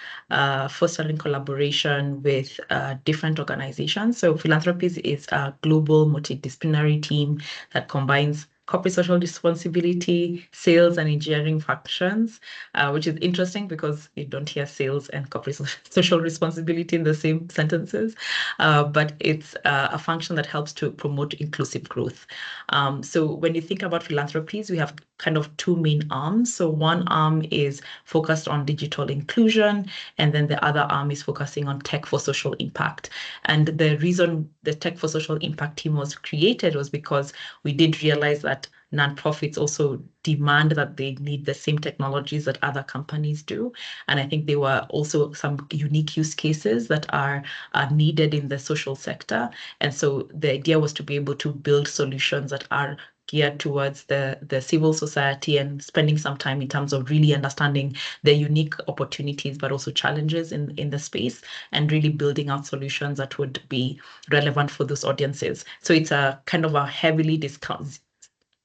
fostering collaboration with different organizations. So Philanthropies is a global multidisciplinary team that combines corporate social responsibility, sales, and engineering functions, which is interesting because you don't hear sales and corporate social responsibility in the same sentences, but it's a function that helps to promote inclusive growth. So when you think about Philanthropies, we have kind of 2 main arms. So one arm is focused on digital inclusion, and then the other arm is focusing on tech for social impact. And the reason the tech for social impact team was created was because we did realize that that nonprofits also demand that they need the same technologies that other companies do. And I think there were also some unique use cases that are needed in the social sector. And so the idea was to be able to build solutions that are geared towards the civil society and spending some time in terms of really understanding the unique opportunities, but also challenges in the space, and really building out solutions that would be relevant for those audiences. So it's a kind of a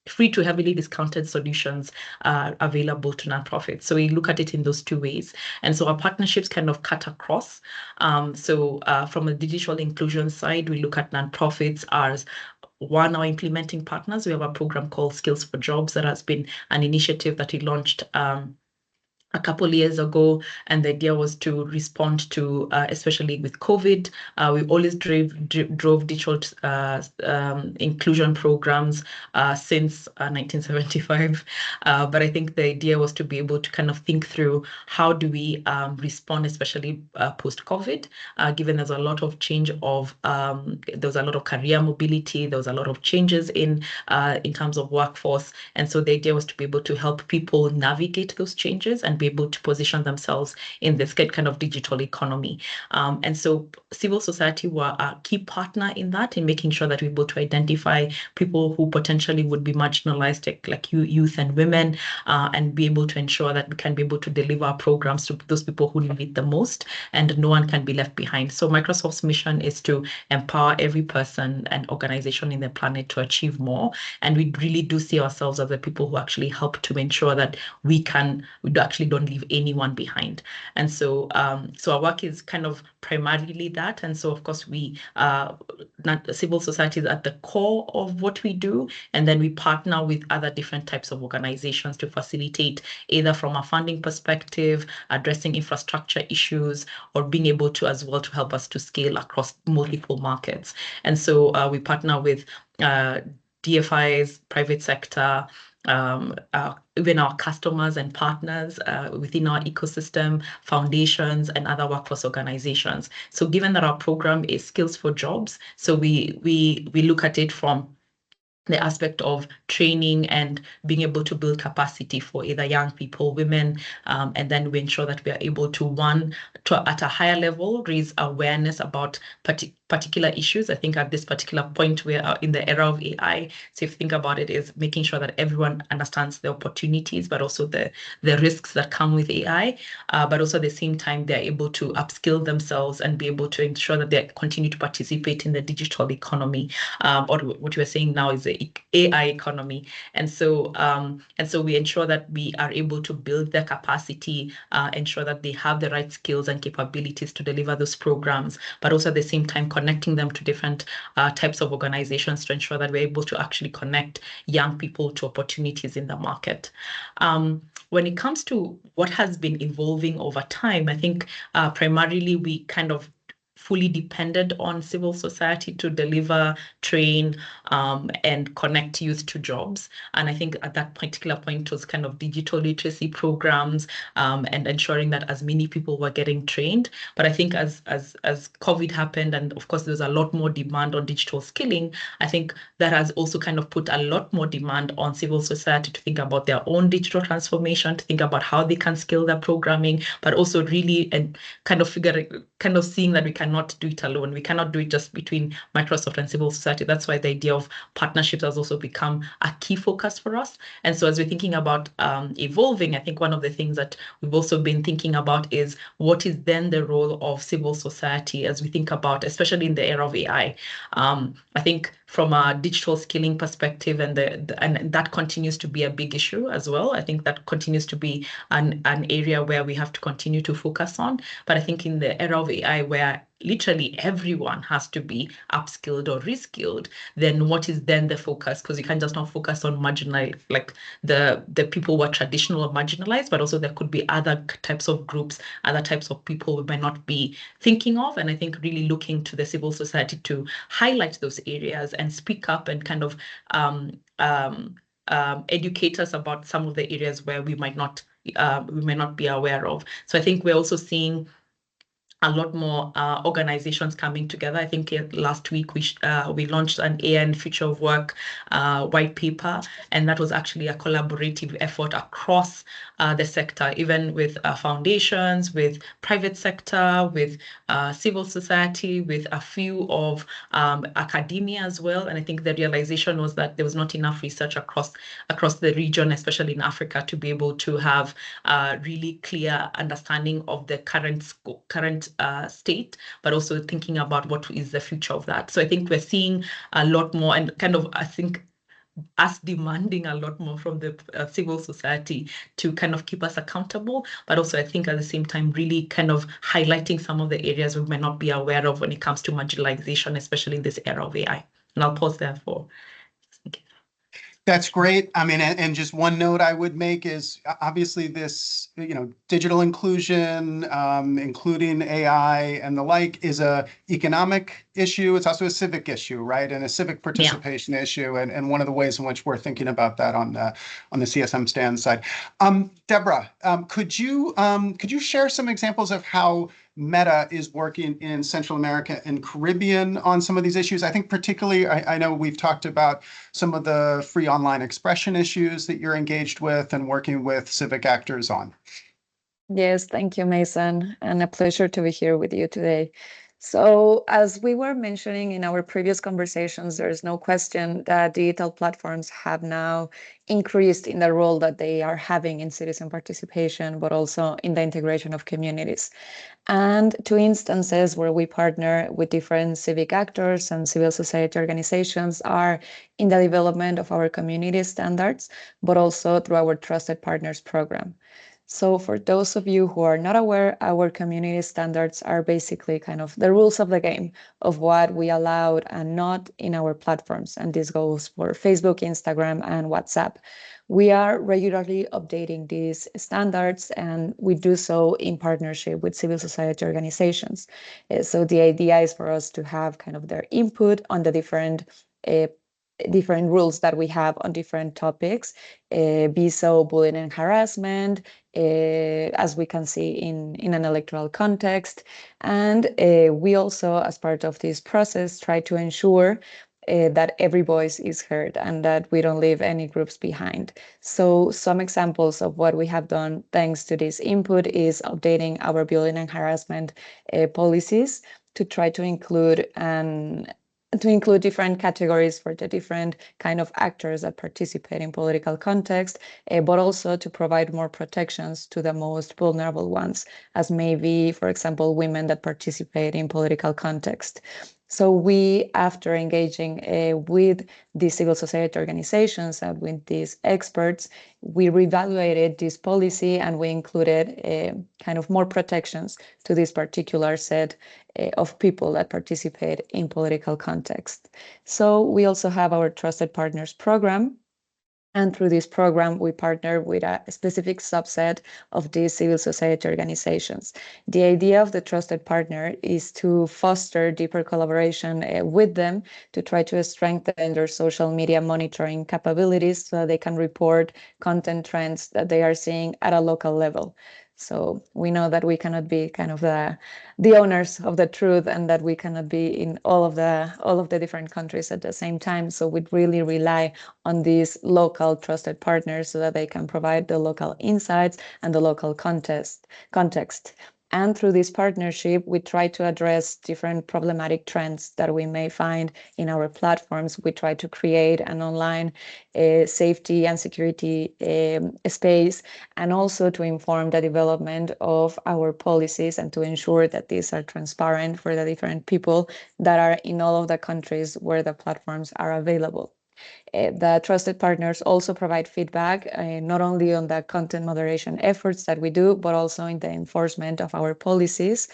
free to heavily discounted solutions available to nonprofits. So we look at it in those two ways. And so our partnerships kind of cut across. From a digital inclusion side, we look at nonprofits as our implementing partners. We have a program called Skills for Jobs that has been an initiative that we launched a couple of years ago, and the idea was to respond to, especially with COVID, we always drove digital inclusion programs since 1975. But I think the idea was to be able to kind of think through how do we respond, especially post-COVID, given there's a lot of change of, there was a lot of career mobility, there was a lot of changes in terms of workforce. And so the idea was to be able to help people navigate those changes and be able to position themselves in this kind of digital economy. And so civil society were a key partner in that, in making sure that we're able to identify people who potentially would be marginalized, like youth and women, and be able to ensure that we can be able to deliver our programs to those people who need it the most, and no one can be left behind. So Microsoft's mission is to empower every person and organization in the planet to achieve more. And we really do see ourselves as the people who actually help to ensure that we actually don't leave anyone behind. And so our work is kind of primarily that. And so of course civil society is at the core of what we do. And then we partner with other different types of organizations to facilitate, either from a funding perspective, addressing infrastructure issues, or being able to as well to help us to scale across multiple markets. And so we partner with DFIs, private sector, even our customers and partners within our ecosystem, foundations, and other workforce organizations. So given that our program is Skills for Jobs, so we look at it from the aspect of training and being able to build capacity for either young people, women, and then we ensure that we are able to, at a higher level, raise awareness about particular issues. I think at this particular point, we are in the era of AI. So if you think about it, is making sure that everyone understands the opportunities, but also the risks that come with AI, but also at the same time, they're able to upskill themselves and be able to ensure that they continue to participate in the digital economy, or what we're saying now is the AI economy. And so we ensure that we are able to build their capacity, ensure that they have the right skills and capabilities to deliver those programs, but also at the same time connecting them to different types of organizations to ensure that we're able to actually connect young people to opportunities in the market. When it comes to what has been evolving over time, I think primarily we kind of fully depended on civil society to deliver, train, and connect youth to jobs. And I think at that particular point was kind of digital literacy programs, and ensuring that as many people were getting trained. But I think as COVID happened, and of course there's a lot more demand on digital skilling, I think that has also kind of put a lot more demand on civil society to think about their own digital transformation, to think about how they can skill their programming, but also really and kind of seeing that we cannot do it alone. We cannot do it just between Microsoft and civil society. That's why the idea of partnerships has also become a key focus for us. And so as we're thinking about evolving, I think one of the things that we've also been thinking about is what is then the role of civil society as we think about, especially in the era of AI. I think from a digital skilling perspective, and that continues to be a big issue as well. I think that continues to be an area where we have to continue to focus on. But I think in the era of AI, where literally everyone has to be upskilled or reskilled, then what is then the focus? Because you can't just not focus on marginalized, like the people who are traditional or marginalized, but also there could be other types of groups, other types of people we might not be thinking of. And I think really looking to the civil society to highlight those areas and speak up and kind of educate us about some of the areas where we might not be aware of. So I think we're also seeing a lot more organizations coming together. I think last week we launched an AI and Future of Work white paper, and that was actually a collaborative effort across the sector, even with foundations, with private sector, with civil society, with a few of academia as well. And I think the realization was that there was not enough research across the region, especially in Africa, to be able to have really clear understanding of the current state, but also thinking about what is the future of that. So I think we're seeing a lot more, and kind of, I think, us demanding a lot more from the civil society to kind of keep us accountable, but also I think at the same time really kind of highlighting some of the areas we may not be aware of when it comes to marginalization, especially in this era of AI. And I'll pause there for. Thank you. That's great. I mean, and just one note I would make is obviously this, digital inclusion, including AI and the like, is a economic issue. It's also a civic issue, right? And a civic participation issue. And one of the ways in which we're thinking about that on the CSM-STAND side. Deborah, could you share some examples of how Meta is working in Central America and Caribbean on some of these issues? I think particularly, I know we've talked about some of the free online expression issues that you're engaged with and working with civic actors on. Yes, thank you, Mason, and a pleasure to be here with you today. So as we were mentioning in our previous conversations, there's no question that digital platforms have now increased in the role that they are having in citizen participation, but also in the integration of communities. And two instances where we partner with different civic actors and civil society organizations are in the development of our community standards, but also through our Trusted Partners program. So for those of you who are not aware, our community standards are basically kind of the rules of the game of what we allowed and not in our platforms. And this goes for Facebook, Instagram, and WhatsApp. We are regularly updating these standards, and we do so in partnership with civil society organizations. So the idea is for us to have kind of their input on the different rules that we have on different topics, be so bullying and harassment, as we can see in an electoral context. And we also, as part of this process, try to ensure that every voice is heard and that we don't leave any groups behind. So some examples of what we have done thanks to this input is updating our bullying and harassment policies to try to include different categories for the different kind of actors that participate in political context, but also to provide more protections to the most vulnerable ones, as maybe, for example, women that participate in political context. So we, after engaging with the civil society organizations and with these experts, we reevaluated this policy and we included kind of more protections to this particular set of people that participate in political context. So we also have our Trusted Partners program. And through this program, we partner with a specific subset of these civil society organizations. The idea of the Trusted Partner is to foster deeper collaboration with them to try to strengthen their social media monitoring capabilities so they can report content trends that they are seeing at a local level. So we know that we cannot be kind of the owners of the truth, and that we cannot be in all of the different countries at the same time. So we really rely on these local trusted partners so that they can provide the local insights and the local context. And through this partnership, we try to address different problematic trends that we may find in our platforms. We try to create an online safety and security space, and also to inform the development of our policies and to ensure that these are transparent for the different people that are in all of the countries where the platforms are available. The Trusted Partners also provide feedback, not only on the content moderation efforts that we do, but also in the enforcement of our policies.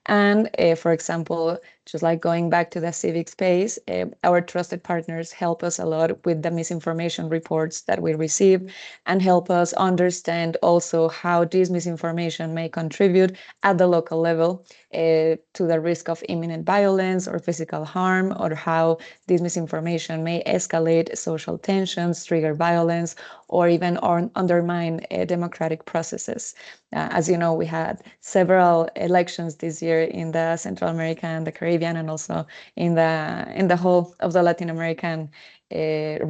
And for example, just like going back to the civic space, our Trusted Partners help us a lot with the misinformation reports that we receive and help us understand also how this misinformation may contribute at the local level to the risk of imminent violence or physical harm, or how this misinformation may escalate social tensions, trigger violence, or even undermine democratic processes. As you know, we had several elections this year in the Central America and the Caribbean, and also in the whole of the Latin American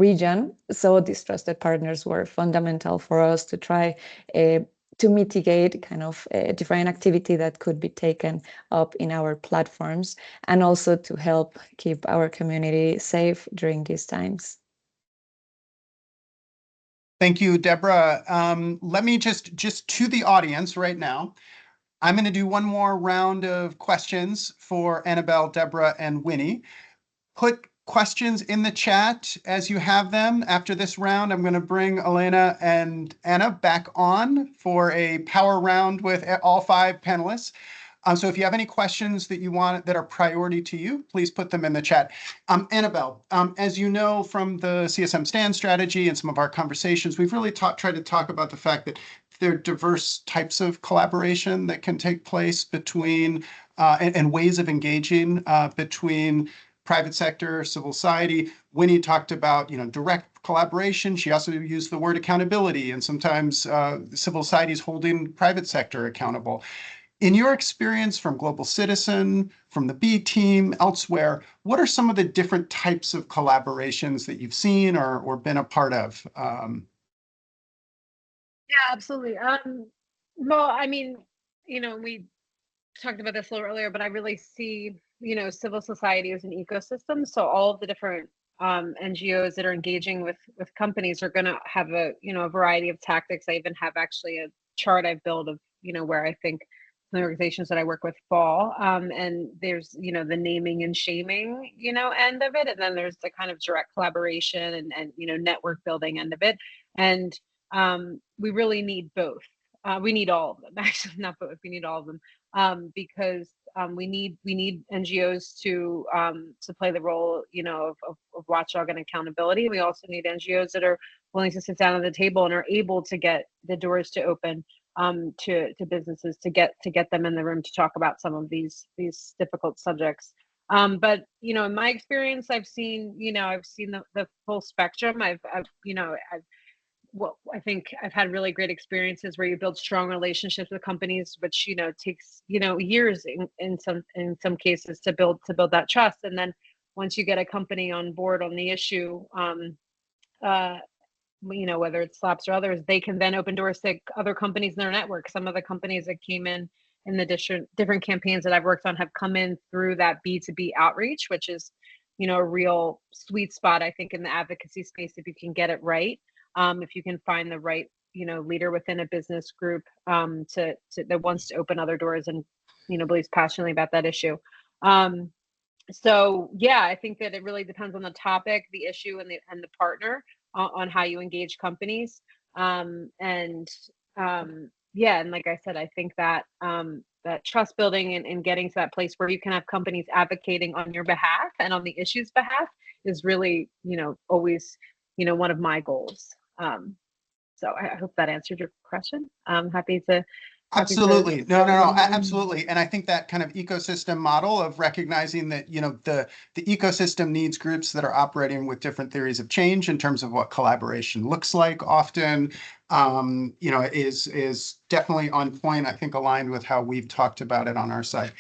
region. So these trusted partners were fundamental for us to try to mitigate kind of different activity that could be taken up in our platforms, and also to help keep our community safe during these times. Thank you, Deborah. Let me just to the audience right now, I'm going to do one more round of questions for Annabelle, Deborah, and Winnie. Put questions in the chat as you have them. After this round, I'm going to bring Elena and Anna back on for a power round with all 5 panelists. So if you have any questions that you want that are priority to you, please put them in the chat. Annabelle, as you know from the CSM-STAND strategy and some of our conversations, we've really tried to talk about the fact that there are diverse types of collaboration that can take place between and ways of engaging between private sector, civil society. Winnie talked about, direct collaboration. She also used the word accountability, and sometimes civil society is holding private sector accountable. In your experience from Global Citizen, from the B team, elsewhere, what are some of the different types of collaborations that you've seen or been a part of? Yeah, absolutely. Well, I mean, we talked about this a little earlier, but I really see, civil society as an ecosystem. So all of the different NGOs that are engaging with companies are going to have a variety of tactics. I even have actually a chart I've built of where I think the organizations that I work with fall. And there's the naming and shaming end of it, and then there's the kind of direct collaboration and network building end of it. And we really need both. We need all of them, actually, not both. We need all of them because we need NGOs to play the role of watchdog and accountability. We also need NGOs that are willing to sit down at the table and are able to get the doors to open to businesses to get them in the room to talk about some of these difficult subjects. But in my experience, I've seen the full spectrum. I think I've had really great experiences where you build strong relationships with companies, which takes years in some cases to build that trust. And then once you get a company on board on the issue, whether it's SLAPS or others, they can then open doors to other companies in their network. Some of the companies that came in the different campaigns that I've worked on have come in through that B2B outreach, which is a real sweet spot, I think, in the advocacy space if you can get it right. If you can find the right, leader within a business group that wants to open other doors and, believes passionately about that issue. So yeah, I think that it really depends on the topic, the issue, and the partner on how you engage companies. And like I said, I think that that trust building and getting to that place where you can have companies advocating on your behalf and on the issue's behalf is really, always, one of my goals. So I hope that answered your question. I'm happy to. Absolutely. No, absolutely. And I think that kind of ecosystem model of recognizing that, the ecosystem needs groups that are operating with different theories of change in terms of what collaboration looks like often, is definitely on point, I think, aligned with how we've talked about it on our side.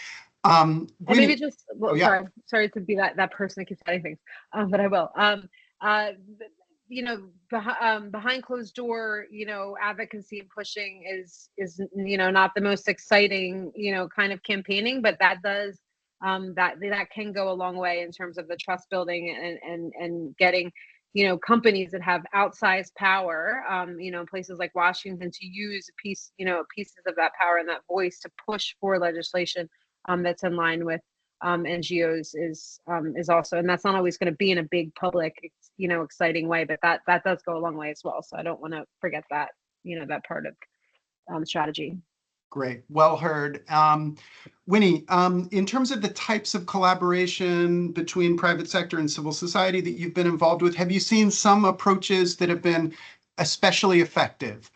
And maybe just, sorry to be that person that keeps adding things, but I will. Behind closed door, advocacy and pushing is not the most exciting, kind of campaigning, but that does that can go a long way in terms of the trust building and getting, companies that have outsized power, in places like Washington to use pieces of that power and that voice to push for legislation that's in line with NGOs is also, and that's not always going to be in a big public, exciting way, but that does go a long way as well. So I don't want to forget that, that part of strategy. Great, well heard. Winnie, in terms of the types of collaboration between private sector and civil society that you've been involved with, have you seen some approaches that have been especially effective?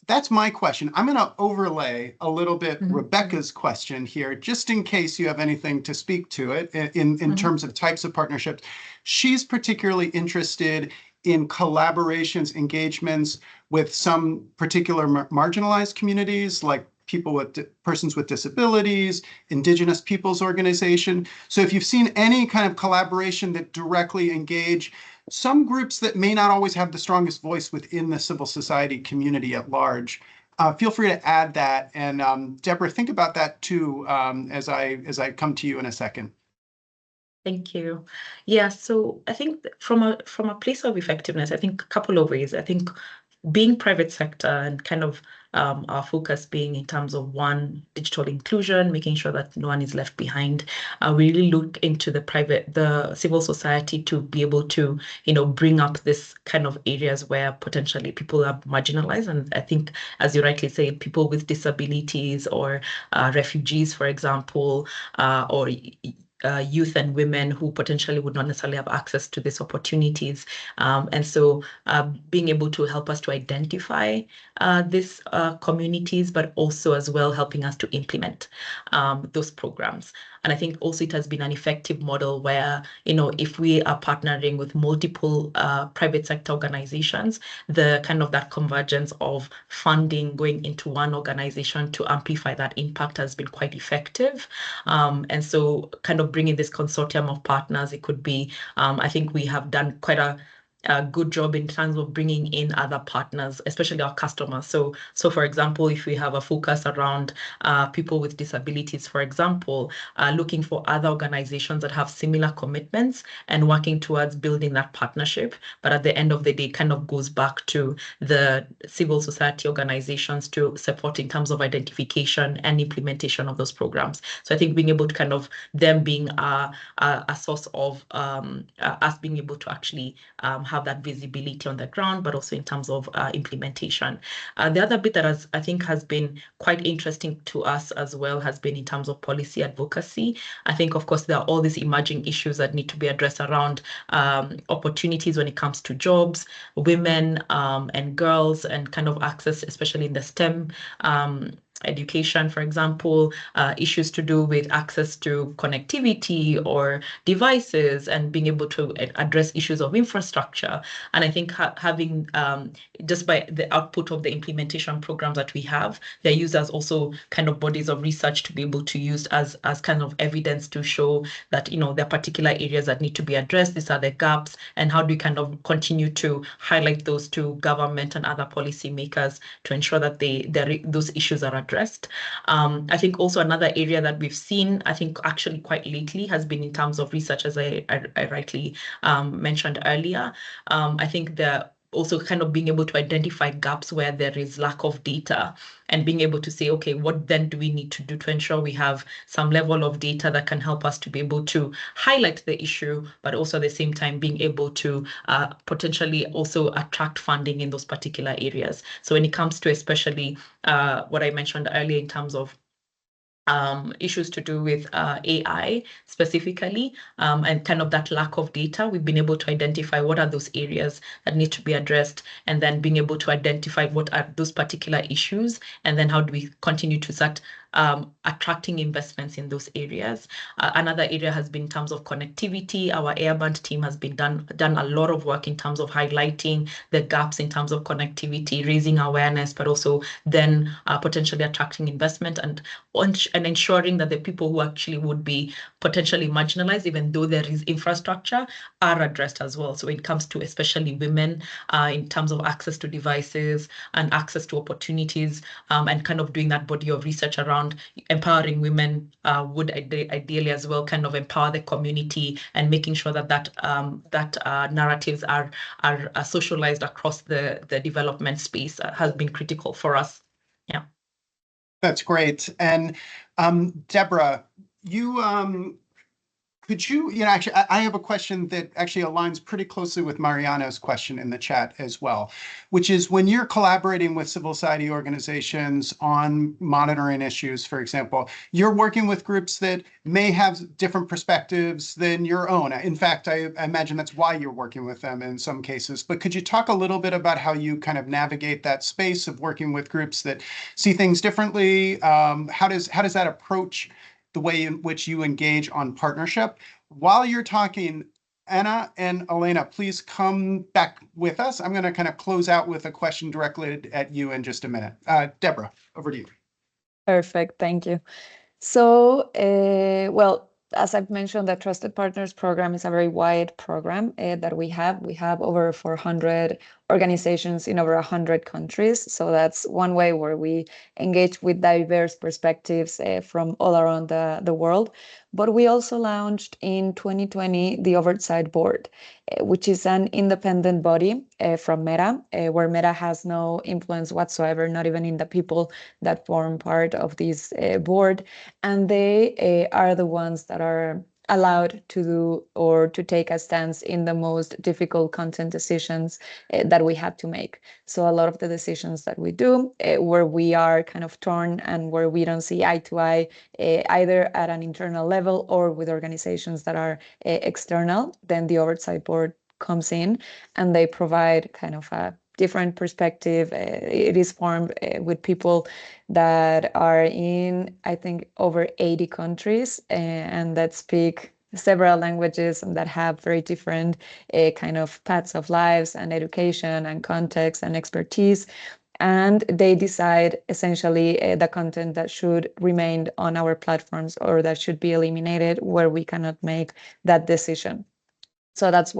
That's my question. I'm going to overlay a little bit Rebecca's question here, just in case you have anything to speak to it in terms of types of partnerships. She's particularly interested in collaborations, engagements with some particular marginalized communities, like people with persons with disabilities, Indigenous peoples organization. So if you've seen any kind of collaboration that directly engage some groups that may not always have the strongest voice within the civil society community at large, feel free to add that. And Deborah, think about that too, as I come to you in a second. Thank you. Yeah, so I think from a place of effectiveness, I think a couple of ways. I think being private sector and kind of our focus being in terms of one, digital inclusion, making sure that no one is left behind. We really look into the civil society to be able to, bring up this kind of areas where potentially people are marginalized. And I think, as you rightly say, people with disabilities or refugees, for example, or youth and women who potentially would not necessarily have access to these opportunities. And so being able to help us to identify these communities, but also as well helping us to implement those programs. And I think also it has been an effective model where, if we are partnering with multiple private sector organizations, the kind of that convergence of funding going into one organization to amplify that impact has been quite effective. And so kind of bringing this consortium of partners, it could be, I think we have done quite a good job in terms of bringing in other partners, especially our customers. So for example, if we have a focus around people with disabilities, for example, looking for other organizations that have similar commitments and working towards building that partnership. But at the end of the day, kind of goes back to the civil society organizations to support in terms of identification and implementation of those programs. So I think being able to kind of them being a source of us being able to actually have that visibility on the ground, but also in terms of implementation. The other bit that I think has been quite interesting to us as well has been in terms of policy advocacy. I think, of course, there are all these emerging issues that need to be addressed around opportunities when it comes to jobs, women and girls, and kind of access, especially in the STEM education, for example, issues to do with access to connectivity or devices and being able to address issues of infrastructure. And I think having just by the output of the implementation programs that we have, they're used as also kind of bodies of research to be able to use as kind of evidence to show that, there are particular areas that need to be addressed. These are the gaps, and how do we kind of continue to highlight those to government and other policymakers to ensure that those issues are addressed. I think also another area that we've seen, I think actually quite lately, has been in terms of research, as I rightly mentioned earlier. I think the also kind of being able to identify gaps where there is lack of data and being able to say, okay, what then do we need to do to ensure we have some level of data that can help us to be able to highlight the issue, but also at the same time being able to potentially also attract funding in those particular areas. So when it comes to especially what I mentioned earlier in terms of issues to do with AI specifically, and kind of that lack of data, we've been able to identify what are those areas that need to be addressed, and then being able to identify what are those particular issues, and then how do we continue to start attracting investments in those areas. Another area has been in terms of connectivity. Our Airband team has been done a lot of work in terms of highlighting the gaps in terms of connectivity, raising awareness, but also then potentially attracting investment and ensuring that the people who actually would be potentially marginalized, even though there is infrastructure, are addressed as well. So when it comes to especially women, in terms of access to devices and access to opportunities, and kind of doing that body of research around empowering women would ideally as well kind of empower the community, and making sure that narratives are socialized across the development space has been critical for us. Yeah. That's great. And Deborah, could you, actually, I have a question that actually aligns pretty closely with Mariano's question in the chat as well, which is when you're collaborating with civil society organizations on monitoring issues, for example, you're working with groups that may have different perspectives than your own. In fact, I imagine that's why you're working with them in some cases. But could you talk a little bit about how you kind of navigate that space of working with groups that see things differently? How does that approach the way in which you engage on partnership? While you're talking, Anna and Elena, please come back with us. I'm going to kind of close out with a question directly at you in just a minute. Deborah, over to you. Perfect. Thank you. So, well, as I've mentioned, the Trusted Partners Program is a very wide program that we have. We have over 400 organizations in over 100 countries. So that's one way where we engage with diverse perspectives from all around the world. But we also launched in 2020 the Oversight Board, which is an independent body from Meta, where Meta has no influence whatsoever, not even in the people that form part of this board. And they are the ones that are allowed to do or to take a stance in the most difficult content decisions that we have to make. So a lot of the decisions that we do where we are kind of torn and where we don't see eye to eye, either at an internal level or with organizations that are external, then the Oversight Board comes in and they provide kind of a different perspective. It is formed with people that are in, I think, over 80 countries and that speak several languages and that have very different kind of paths of lives and education and context and expertise. And they decide essentially the content that should remain on our platforms or that should be eliminated where we cannot make that decision. So that's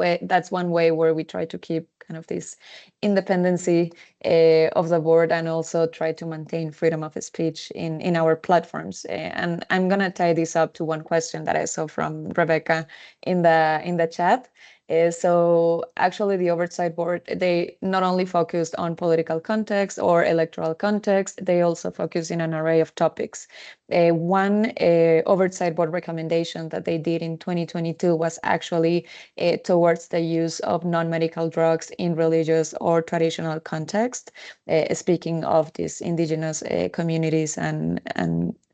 one way where we try to keep kind of this independency of the board and also try to maintain freedom of speech in our platforms. And I'm gonna tie this up to one question that I saw from Rebecca in the chat. So actually the Oversight Board, they not only focused on political context or electoral context, they also focus in an array of topics. One Oversight Board recommendation that they did in 2022 was actually towards the use of non-medical drugs in religious or traditional context, speaking of these indigenous communities and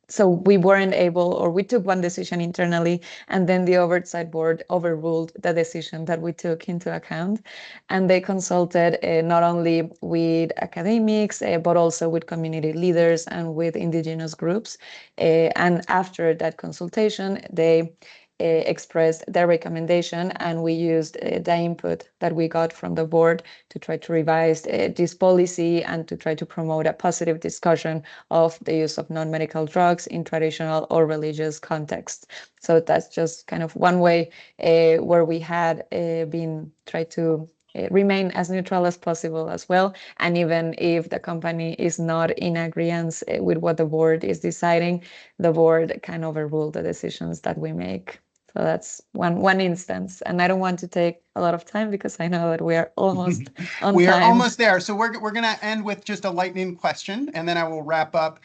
so we weren't able, or we took one decision internally, and then the Oversight Board overruled the decision that we took into account. And they consulted not only with academics, but also with community leaders and with indigenous groups. And after that consultation, they expressed their recommendation, and we used the input that we got from the board to try to revise this policy and to try to promote a positive discussion of the use of non-medical drugs in traditional or religious contexts. So that's just kind of one way where we had been tried to remain as neutral as possible as well. And even if the company is not in agreement with what the board is deciding, the board can overrule the decisions that we make. So that's one instance. And I don't want to take a lot of time because I know that we are almost on we time. are almost there. So we're going to end with just a lightning question, and then I will wrap up.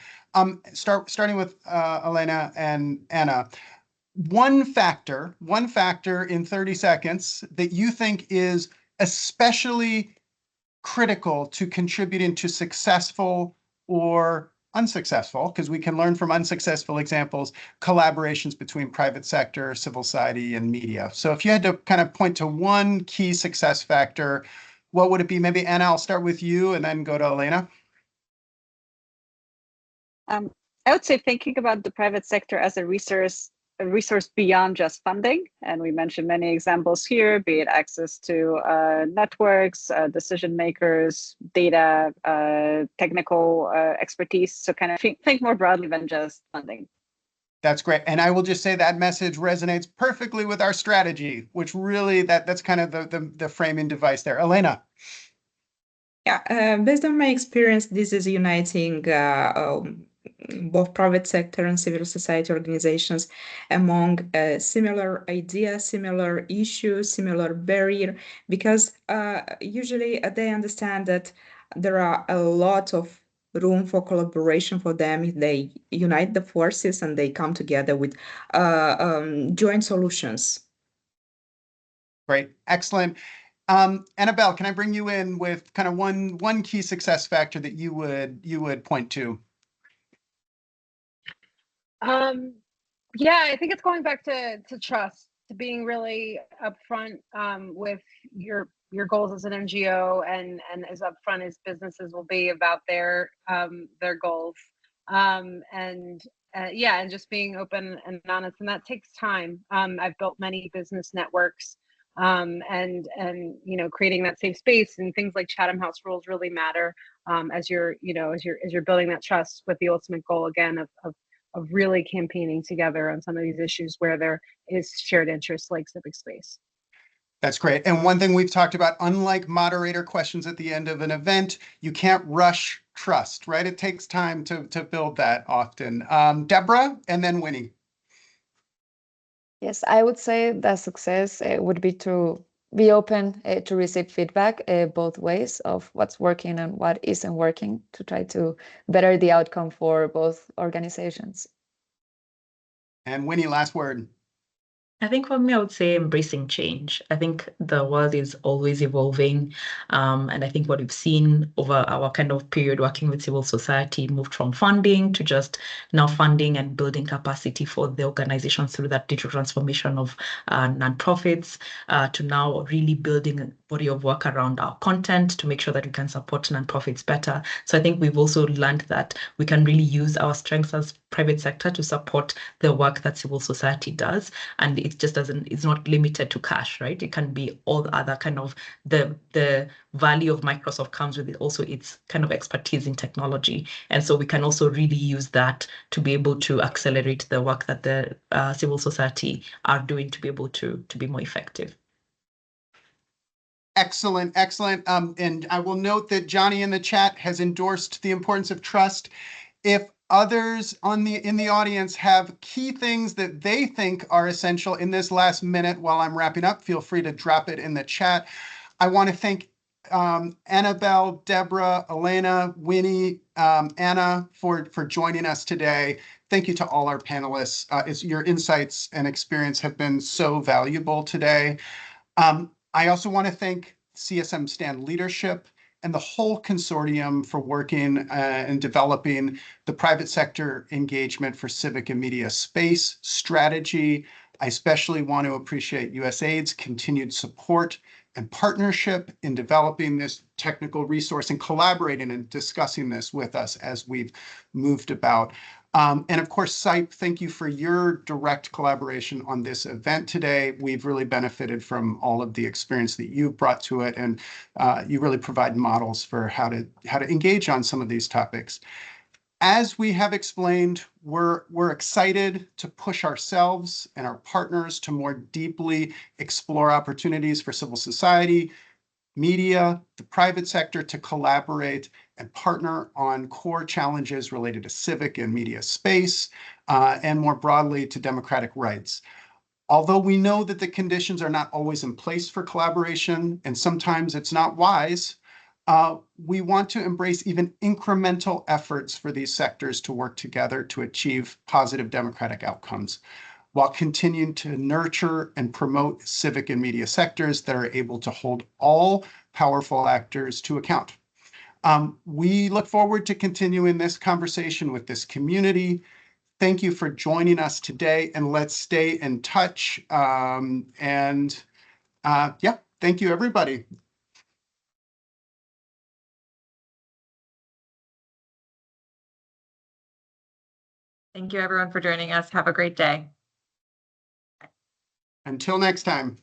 Starting with Elena and Anna. One factor in 30 seconds that you think is especially critical to contributing to successful or unsuccessful, because we can learn from unsuccessful examples, collaborations between private sector, civil society, and media. So if you had to kind of point to one key success factor, what would it be? Maybe Anna, I'll start with you and then go to Elena. I would say thinking about the private sector as a resource beyond just funding. And we mentioned many examples here, be it access to networks, decision makers, data, technical expertise. So kind of think more broadly than just funding. That's great. And I will just say that message resonates perfectly with our strategy, which really that's kind of the framing device there. Elena. Yeah, based on my experience, this is uniting both private sector and civil society organizations among similar ideas, similar issues, similar barrier, because usually they understand that there are a lot of room for collaboration for them if they unite the forces and they come together with joint solutions. Great, excellent. Annabelle, can I bring you in with kind of one key success factor that you would point to? Yeah, I think it's going back to trust, to being really upfront with your goals as an NGO and as upfront as businesses will be about their goals. And just being open and honest, and that takes time. I've built many business networks and creating that safe space, and things like Chatham House rules really matter as you're building that trust, with the ultimate goal again of really campaigning together on some of these issues where there is shared interest, like civic space. That's great. And one thing we've talked about, unlike moderator questions at the end of an event, you can't rush trust, right? It takes time to build that often. Deborah, and then Winnie. Yes, I would say that success would be to be open to receive feedback both ways of what's working and what isn't working, to try to better the outcome for both organizations. And Winnie, last word. I think for me, I would say embracing change. I think the world is always evolving. And I think what we've seen over our kind of period working with civil society moved from funding to just now funding and building capacity for the organizations through that digital transformation of nonprofits, to now really building a body of work around our content to make sure that we can support nonprofits better. So I think we've also learned that we can really use our strengths as private sector to support the work that civil society does. And it's not limited to cash, right? It can be all the other kind of the value of Microsoft comes with it also its kind of expertise in technology. And so we can also really use that to be able to accelerate the work that the civil society are doing to be able to be more effective. Excellent, excellent. And I will note that Johnny in the chat has endorsed the importance of trust. If others in the audience have key things that they think are essential in this last minute while I'm wrapping up, feel free to drop it in the chat. I want to thank Annabelle, Deborah, Elena, Winnie, Anna for joining us today. Thank you to all our panelists. Your insights and experience have been so valuable today. I also want to thank CSM-STAND leadership and the whole consortium for working and developing the private sector engagement for civic and media space strategy. I especially want to appreciate USAID's continued support and partnership in developing this technical resource and collaborating and discussing this with us as we've moved about. And of course, CIPE, thank you for your direct collaboration on this event today. We've really benefited from all of the experience that you've brought to it, and you really provide models for how to engage on some of these topics. As we have explained, we're excited to push ourselves and our partners to more deeply explore opportunities for civil society, media, the private sector to collaborate and partner on core challenges related to civic and media space, and more broadly to democratic rights. Although we know that the conditions are not always in place for collaboration, and sometimes it's not wise, we want to embrace even incremental efforts for these sectors to work together to achieve positive democratic outcomes, while continuing to nurture and promote civic and media sectors that are able to hold all powerful actors to account. We look forward to continuing this conversation with this community. Thank you for joining us today, and let's stay in touch. Yeah, thank you, everybody. Thank you, everyone, for joining us. Have a great day. Until next time.